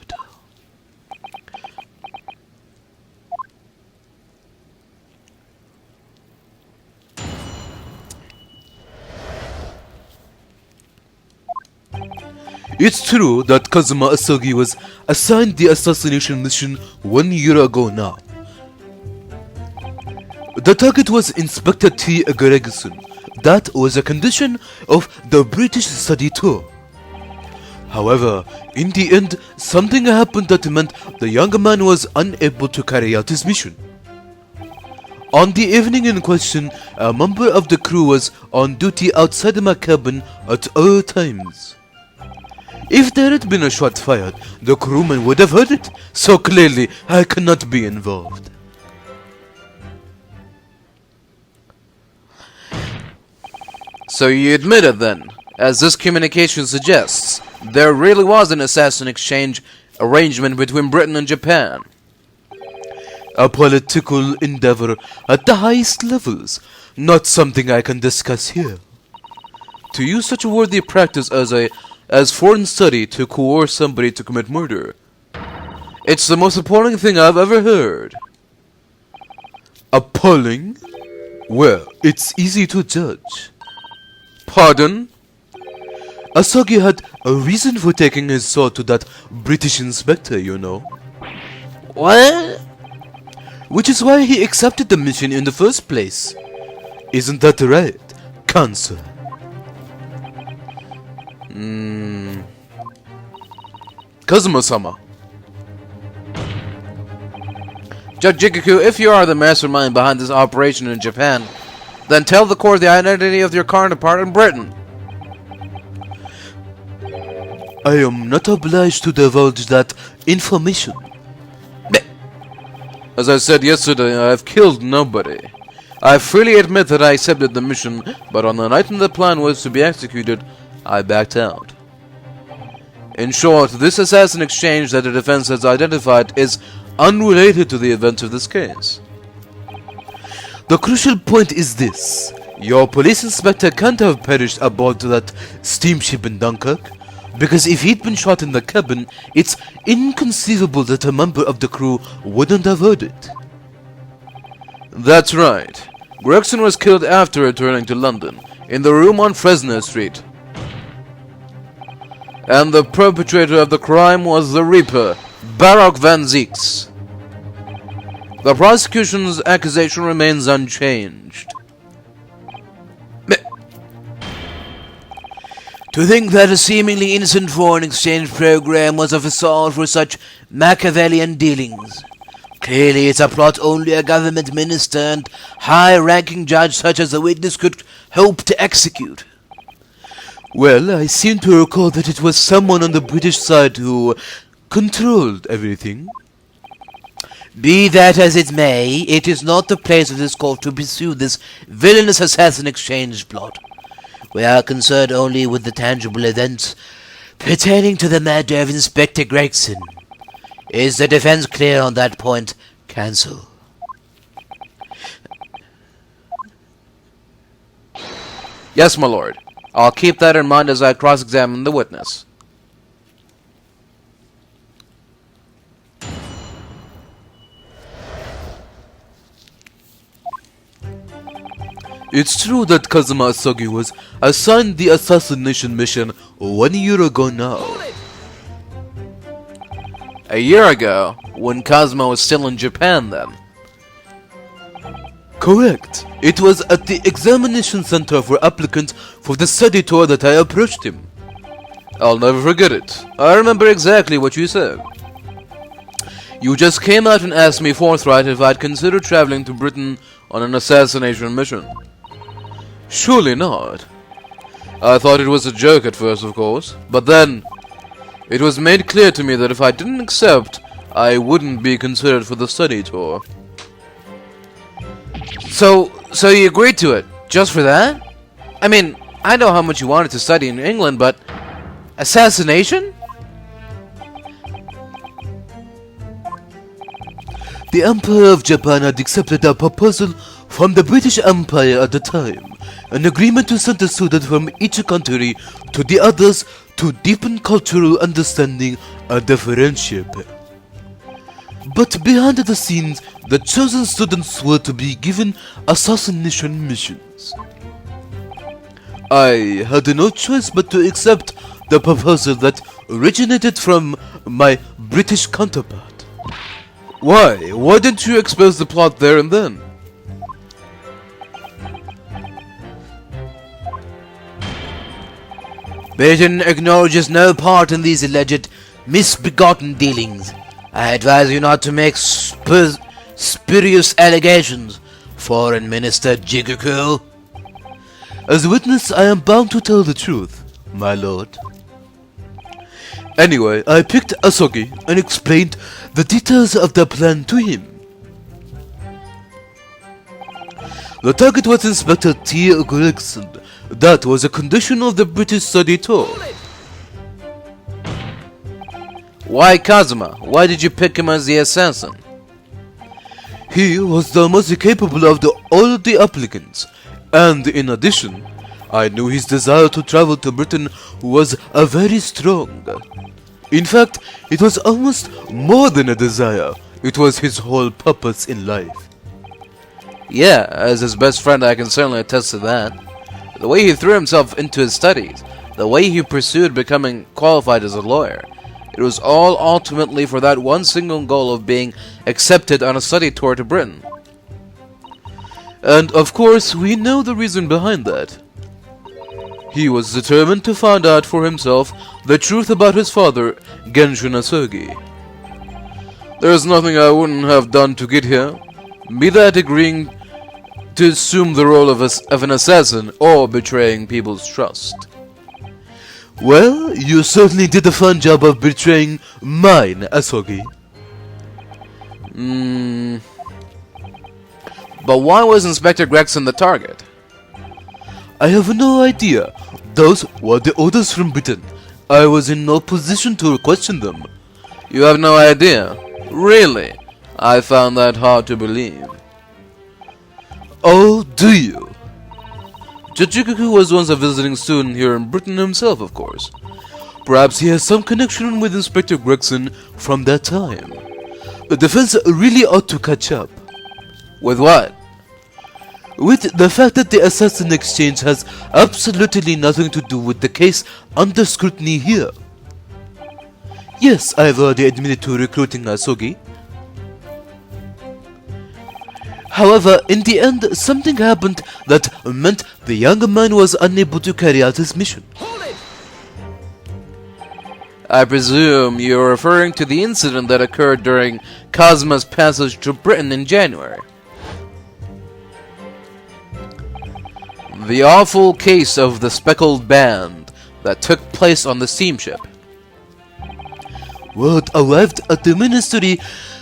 It's true that Kazuma Asagi was assigned the assassination mission 1 year ago now. The target was Inspector T. Gregson. That was a condition of the British study tour. However, in the end, something happened that meant the young man was unable to carry out his mission. On the evening in question, a member of the crew was on duty outside my cabin at all times. If there had been a shot fired, the crewman would have heard it, so clearly I cannot be involved. So you admit it then, as this communication suggests, there really was an assassin exchange arrangement between Britain and Japan. A political endeavor at the highest levels, not something I can discuss here. To use such a worthy practice as foreign study to coerce somebody to commit murder, it's the most appalling thing I've ever heard. Appalling? Well, it's easy to judge. Pardon? Asagi had a reason for taking his sword to that British inspector, you know. What? Which is why he accepted the mission in the first place. Isn't that right, Cancer? Kazuma-sama. Judge Jikuku, if you are the mastermind behind this operation in Japan, then tell the court the identity of your counterpart in Britain. I am not obliged to divulge that information. As I said yesterday, I have killed nobody. I freely admit that I accepted the mission, but on the night when the plan was to be executed, I backed out. In short, this assassin exchange that the defense has identified is unrelated to the events of this case. The crucial point is this. Your police inspector can't have perished aboard that steamship in Dunkirk, because if he'd been shot in the cabin, it's inconceivable that a member of the crew wouldn't have heard it. That's right. Gregson was killed after returning to London, in the room on Fresno Street. And the perpetrator of the crime was the Reaper, Barak Van Zieks. The prosecution's accusation remains unchanged. To think that a seemingly innocent foreign exchange program was a facade for such Machiavellian dealings. Clearly it's a plot only a government minister and high-ranking judge such as the witness could hope to execute. Well, I seem to recall that it was someone on the British side who controlled everything. Be that as it may, it is not the place of this court to pursue this villainous assassin exchange plot. We are concerned only with the tangible events pertaining to the murder of Inspector Gregson. Is the defense clear on that point, counsel? Yes, my lord. I'll keep that in mind as I cross-examine the witness. It's true that Kazuma Asagi was assigned the assassination mission 1 year ago now. A year ago, when Kazuma was still in Japan then. Correct. It was at the examination center for applicants for the study tour that I approached him. I'll never forget it. I remember exactly what you said. You just came out and asked me forthright if I'd consider traveling to Britain on an assassination mission. Surely not. I thought it was a joke at first, of course, but then it was made clear to me that if I didn't accept, I wouldn't be considered for the study tour. So you agreed to it, just for that? I mean, I know how much you wanted to study in England, but assassination? The Emperor of Japan had accepted a proposal from the British Empire at the time, an agreement to send a student from each country to the others to deepen cultural understanding and the friendship. But behind the scenes, the chosen students were to be given assassination missions. I had no choice but to accept the proposal that originated from my British counterpart. Why? Why didn't you expose the plot there and then? Britain acknowledges no part in these alleged misbegotten dealings. I advise you not to make spurious allegations, Foreign Minister Jigako. As witness, I am bound to tell the truth, my lord. Anyway, I picked Asogi and explained the details of the plan to him. The target was Inspector T. Gregson. That was a condition of the British study tour. Why Kazuma? Why did you pick him as the assassin? He was the most capable of all the applicants, and in addition, I knew his desire to travel to Britain was very strong. In fact, it was almost more than a desire. It was his whole purpose in life. Yeah, as his best friend I can certainly attest to that. The way he threw himself into his studies, the way he pursued becoming qualified as a lawyer, it was all ultimately for that one single goal of being accepted on a study tour to Britain. And of course, we know the reason behind that. He was determined to find out for himself the truth about his father, Genshin Asogi. There's nothing I wouldn't have done to get here, be that agreeing to assume the role of an assassin or betraying people's trust. Well, you certainly did a fine job of betraying mine, Asogi. But why was Inspector Gregson the target? I have no idea. Those were the orders from Britain. I was in no position to question them. You have no idea? Really? I found that hard to believe. Oh, do you? Jujikuku was once a visiting student here in Britain himself, of course. Perhaps he has some connection with Inspector Gregson from that time. The defense really ought to catch up. With what? With the fact that the assassin exchange has absolutely nothing to do with the case under scrutiny here. Yes, I've already admitted to recruiting Asogi. However, in the end, something happened that meant the young man was unable to carry out his mission. I presume you're referring to the incident that occurred during Cosma's passage to Britain in January. The awful case of the speckled band that took place on the steamship. Word arrived at the ministry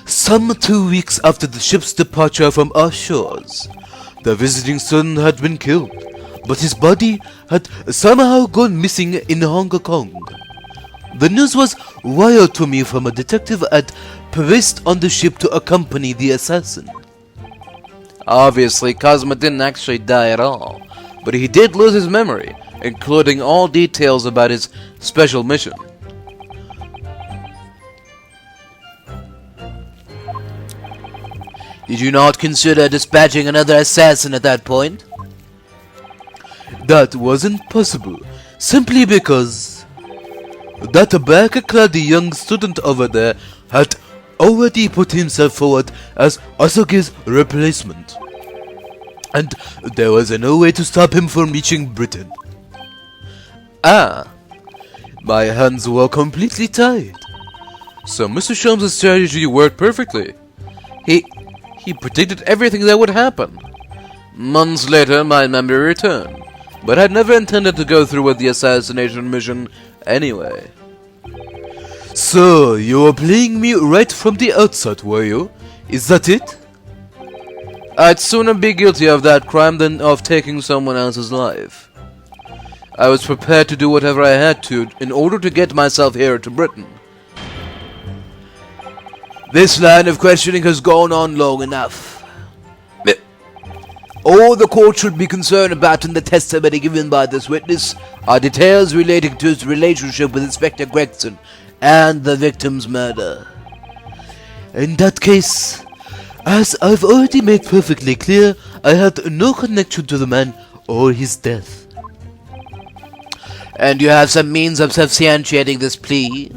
some 2 weeks after the ship's departure from our shores. The visiting student had been killed, but his body had somehow gone missing in Hong Kong. The news was wired to me from a detective at placed on the ship to accompany the assassin. Obviously, Cosma didn't actually die at all, but he did lose his memory, including all details about his special mission. Did you not consider dispatching another assassin at that point? That wasn't possible, simply because that black-clad young student over there had already put himself forward as Asogi's replacement. And there was no way to stop him from reaching Britain. Ah, My hands were completely tied. so Mr. Sholmes' strategy worked perfectly. He predicted everything that would happen. Months later, my memory returned, but I'd never intended to go through with the assassination mission anyway. So, you were playing me right from the outset, were you? Is that it? I'd sooner be guilty of that crime than of taking someone else's life. I was prepared to do whatever I had to in order to get myself here to Britain. This line of questioning has gone on long enough. All the court should be concerned about in the testimony given by this witness are details relating to his relationship with Inspector Gregson and the victim's murder. In that case, as I've already made perfectly clear, I had no connection to the man or his death. And you have some means of substantiating this plea?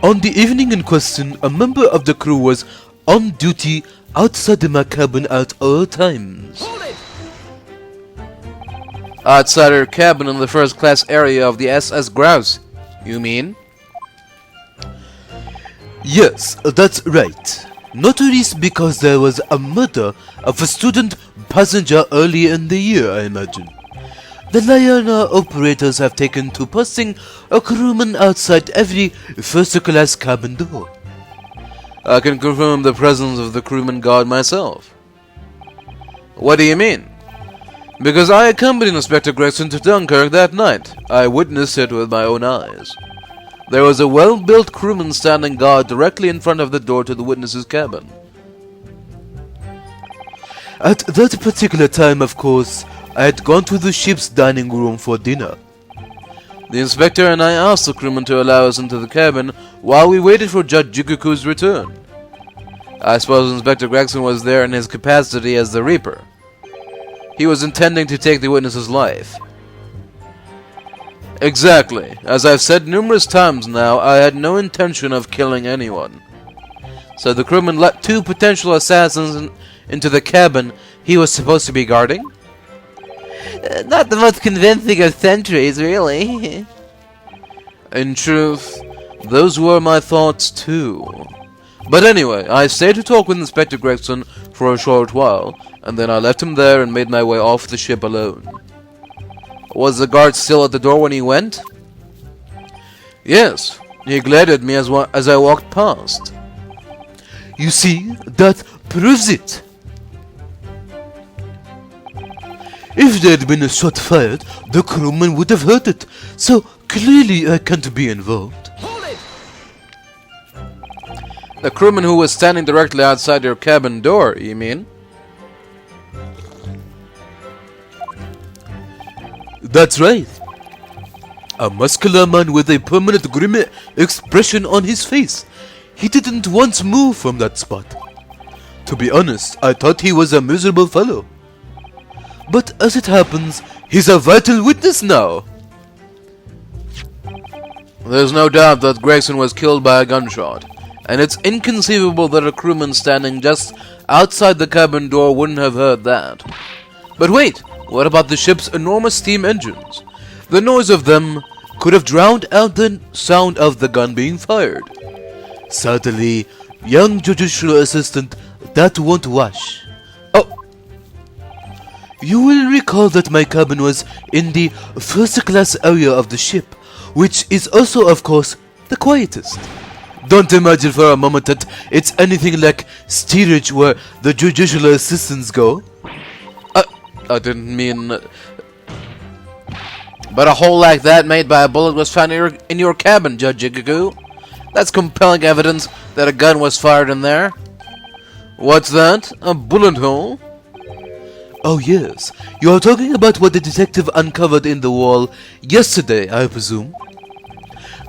On the evening in question, a member of the crew was on duty outside my cabin at all times. Outside her cabin in the first-class area of the SS Grouse, you mean? Yes, that's right. Not least because there was a murder of a student passenger early in the year, I imagine. The Liana operators have taken to posting a crewman outside every first-class cabin door. I can confirm the presence of the crewman guard myself. What do you mean? Because I accompanied Inspector Gregson to Dunkirk that night. I witnessed it with my own eyes. There was a well-built crewman standing guard directly in front of the door to the witness's cabin. At that particular time, of course, I had gone to the ship's dining room for dinner. The inspector and I asked the crewman to allow us into the cabin while we waited for Judge Jikuku's return. I suppose Inspector Gregson was there in his capacity as the Reaper. He was intending to take the witness's life. Exactly. As I've said numerous times now, I had no intention of killing anyone. So the crewman let two potential assassins into the cabin he was supposed to be guarding? Not the most convincing of centuries, really. In truth, those were my thoughts too. But anyway, I stayed to talk with Inspector Gregson for a short while, and then I left him there and made my way off the ship alone. Was the guard still at the door when he went? Yes, he glared at me as I walked past. You see, that proves it. If there had been a shot fired, the crewman would have heard it, so clearly I can't be involved. The crewman who was standing directly outside your cabin door, you mean? That's right. A muscular man with a permanent grim expression on his face. He didn't once move from that spot. To be honest, I thought he was a miserable fellow. But as it happens, he's a vital witness now. There's no doubt that Gregson was killed by a gunshot, and it's inconceivable that a crewman standing just outside the cabin door wouldn't have heard that. But wait, what about the ship's enormous steam engines? The noise of them could have drowned out the sound of the gun being fired. Certainly, young judicial assistant, that won't wash. Oh, You will recall that my cabin was in the first class area of the ship, which is also, of course, the quietest. Don't imagine for a moment that it's anything like steerage where the judicial assistants go. I didn't mean... But a hole like that made by a bullet was found in your cabin, Judge Jigaku. That's compelling evidence that a gun was fired in there. What's that? A bullet hole? Oh yes, you are talking about what the detective uncovered in the wall yesterday, I presume.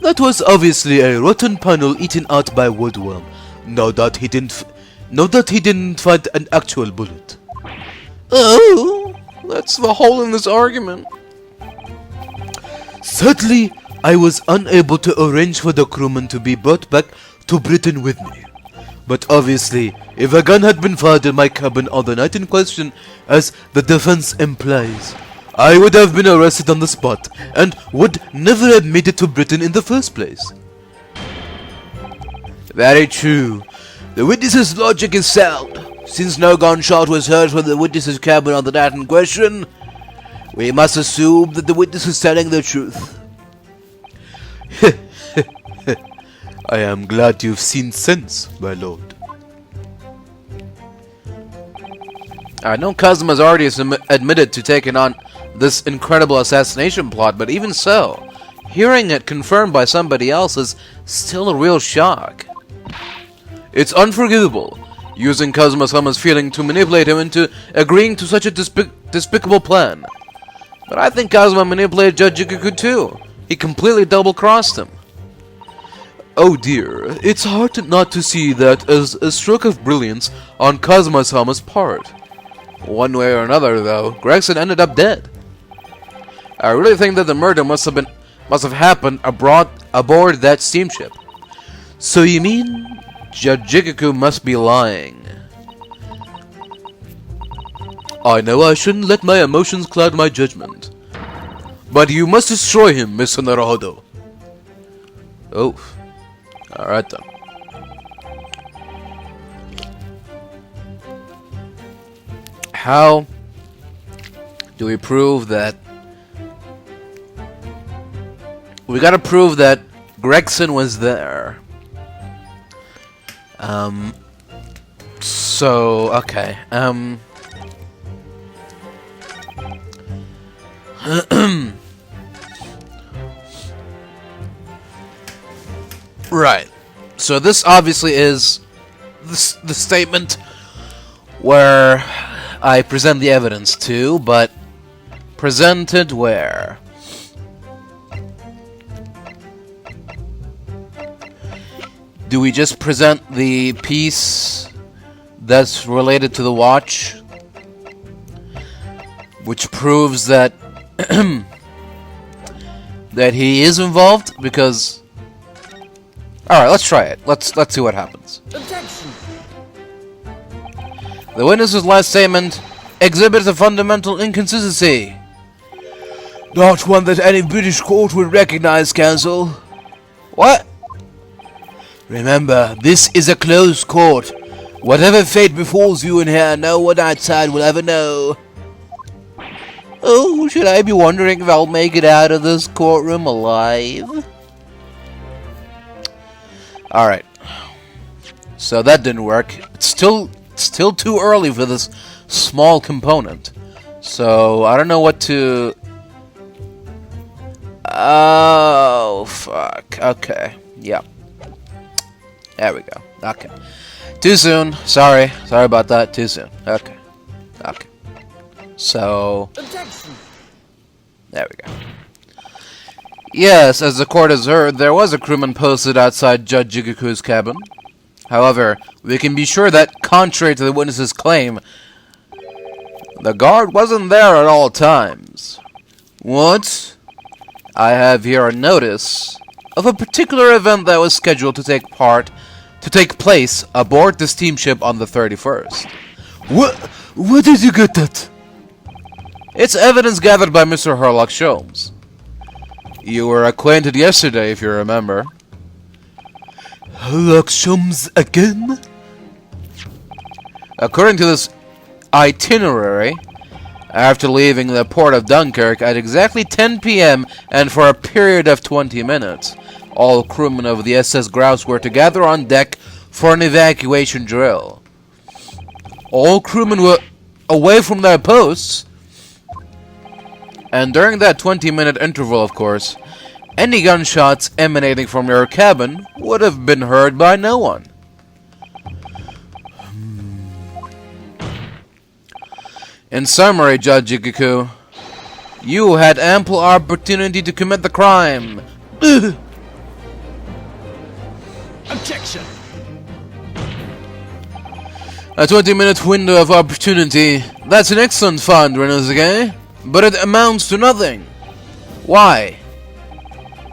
That was obviously a rotten panel eaten out by woodworm. No doubt he didn't find an actual bullet. Oh, that's the hole in this argument. Sadly, I was unable to arrange for the crewman to be brought back to Britain with me. But obviously, if a gun had been fired in my cabin on the night in question, as the defense implies, I would have been arrested on the spot and would never have made it to Britain in the first place. Very true. The witness's logic is sound. Since no gunshot was heard from the witness's cabin on the night in question, we must assume that the witness is telling the truth. I am glad you've seen sense, my lord. I know Kazuma's already admitted to taking on this incredible assassination plot, but even so, hearing it confirmed by somebody else is still a real shock. It's unforgivable, using Kazuma-sama's feeling to manipulate him into agreeing to such a despicable plan. But I think Kazuma manipulated Judge Jigaku too. He completely double-crossed him. Oh dear, it's hard not to see that as a stroke of brilliance on Kazuma-sama's part. One way or another, though, Gregson ended up dead. I really think that the murder must have happened aboard that steamship. So you mean Judge Jigaku must be lying. I know I shouldn't let my emotions cloud my judgment, but you must destroy him, Mr. Naruhodo. Oh, alright then. How do we prove that? We gotta prove that Gregson was there. So, okay, right. So this obviously is the statement where I present the evidence to, but presented where? Do we just present the piece that's related to the watch, which proves that that he is involved? Because, all right, let's try it. Let's see what happens. Objection. The witness's last statement exhibits a fundamental inconsistency. Not one that any British court would recognize, counsel. What? Remember, this is a closed court. Whatever fate befalls you in here, no one outside will ever know. Oh, should I be wondering if I'll make it out of this courtroom alive? Alright. So that didn't work. It's still too early for this small component. So, I don't know what to... Oh, fuck. Okay. Yep. There we go. Okay. Too soon. Sorry. Sorry about that. Too soon. Okay. Okay. So... Objection. There we go. Yes, as the court has heard, there was a crewman posted outside Judge Jigaku's cabin. However, we can be sure that, contrary to the witness's claim, the guard wasn't there at all times. What? I have here a notice of a particular event that was scheduled to take place aboard the steamship on the 31st. Where did you get that? It's evidence gathered by Mr. Herlock Sholmes. You were acquainted yesterday, if you remember. Herlock Sholmes again? According to this itinerary, after leaving the port of Dunkirk at exactly 10 p.m. and for a period of 20 minutes, all crewmen of the SS Grouse were to gather on deck for an evacuation drill. All crewmen were away from their posts, and during that 20-minute interval, of course, any gunshots emanating from your cabin would have been heard by no one. In summary, Judge Ikiku, you had ample opportunity to commit the crime. Objection! A 20-minute window of opportunity. That's an excellent find, Renosuke, but it amounts to nothing. Why?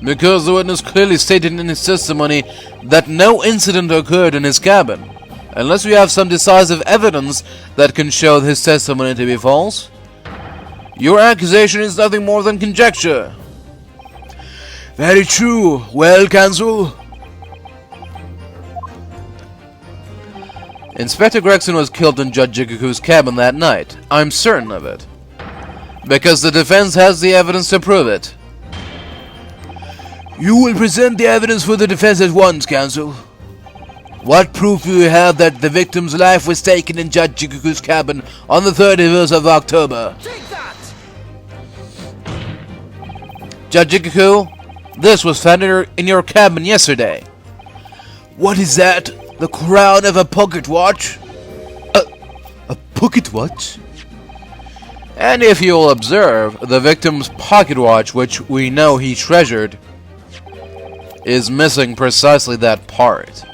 Because the witness clearly stated in his testimony that no incident occurred in his cabin. Unless we have some decisive evidence that can show his testimony to be false, your accusation is nothing more than conjecture. Very true. Well, Counsel? Inspector Gregson was killed in Judge Ikiku's cabin that night. I'm certain of it. Because the defense has the evidence to prove it. You will present the evidence for the defense at once, Counsel. What proof do you have that the victim's life was taken in Judge Ikiku's cabin on the 31st of October? Take that! Judge Ikiku, this was found in your cabin yesterday. What is that? The crown of a pocket watch? A pocket watch? And if you'll observe, the victim's pocket watch, which we know he treasured, is missing precisely that part.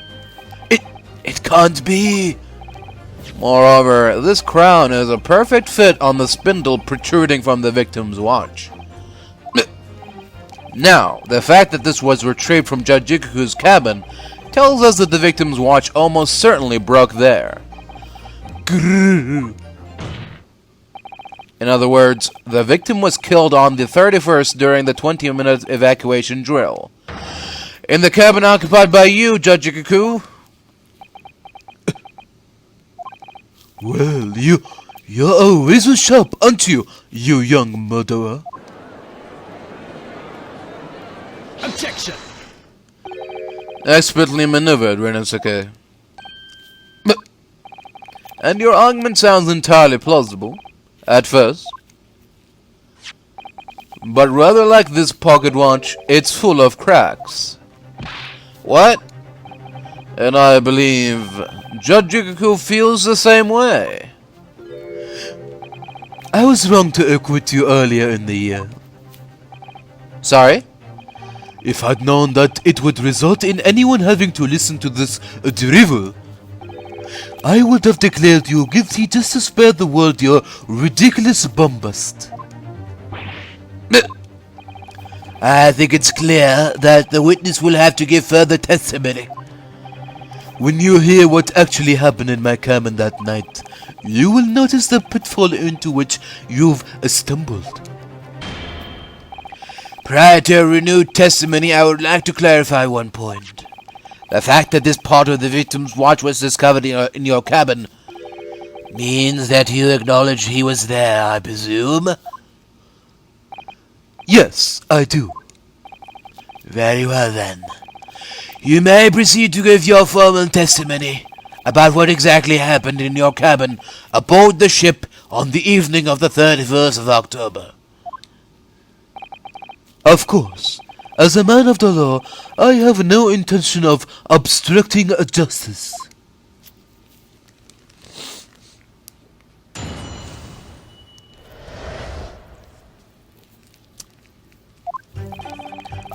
It can't be. Moreover, this crown is a perfect fit on the spindle protruding from the victim's watch. Now, the fact that this was retrieved from Judge Ikiku's cabin tells us that the victim's watch almost certainly broke there. Grrr. In other words, the victim was killed on the 31st during the 20-minute evacuation drill. In the cabin occupied by you, Judge Ikiku. Well, you're always so sharp, aren't you, you young murderer? Objection! Expertly maneuvered, Renosuke. And your argument sounds entirely plausible, at first. But rather like this pocket watch, it's full of cracks. What? And I believe Judge Ikiku feels the same way. I was wrong to acquit you earlier in the year. Sorry? If I'd known that it would result in anyone having to listen to this drivel, I would have declared you guilty just to spare the world your ridiculous bombast. I think it's clear that the witness will have to give further testimony. When you hear what actually happened in my cabin that night, you will notice the pitfall into which you've stumbled. Prior to a renewed testimony, I would like to clarify one point. The fact that this part of the victim's watch was discovered in your cabin means that you acknowledge he was there, I presume? Yes, I do. Very well then. You may proceed to give your formal testimony about what exactly happened in your cabin aboard the ship on the evening of the 31st of October. Of course. As a man of the law, I have no intention of obstructing justice.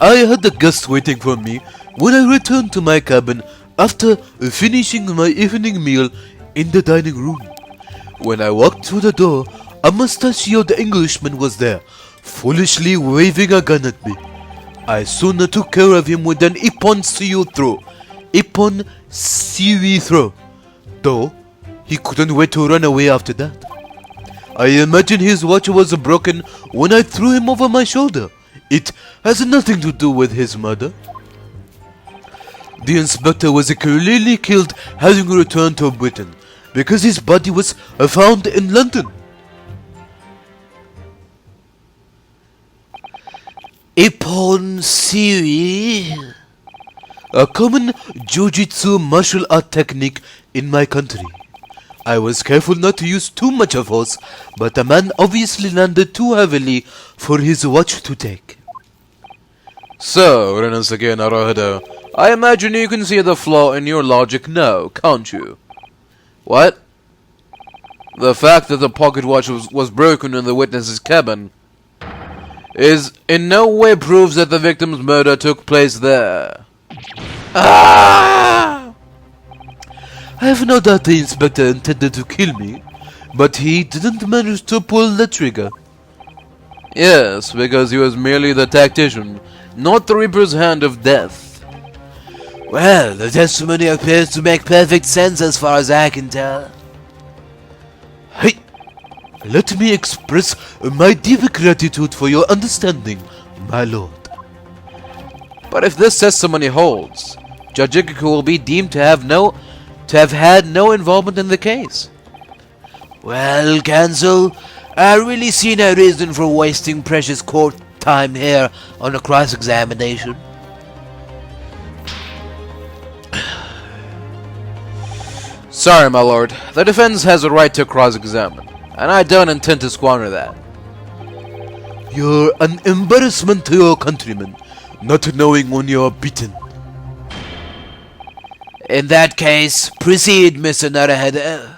I had a guest waiting for me when I returned to my cabin after finishing my evening meal in the dining room. When I walked through the door, a mustachioed Englishman was there, foolishly waving a gun at me. I soon took care of him with an Ippon Seiyuu throw. Ippon Seiyuu throw. Though, he couldn't wait to run away after that. I imagine his watch was broken when I threw him over my shoulder. It has nothing to do with his murder. The inspector was clearly killed having returned to Britain, because his body was found in London. Ippon Seiyuu, a common jujitsu martial art technique in my country. I was careful not to use too much of force, but the man obviously landed too heavily for his watch to take. So, Renasuke Naruhodo, I imagine you can see the flaw in your logic now, can't you? What? The fact that the pocket watch was broken in the witness's cabin is in no way proves that the victim's murder took place there. Ah! I have no doubt the inspector intended to kill me, but he didn't manage to pull the trigger. Yes, because he was merely the tactician, not the Reaper's hand of death. Well, the testimony appears to make perfect sense as far as I can tell. Hey, let me express my deep gratitude for your understanding, my lord. But if this testimony holds, Judge Ikuku will be deemed to have had no involvement in the case. Well, Counsel, I really see no reason for wasting precious court time here on a cross-examination. Sorry, my lord. The defense has a right to cross-examine, and I don't intend to squander that. You're an embarrassment to your countrymen, not knowing when you're beaten. In that case, proceed, Mr. Naruhodo.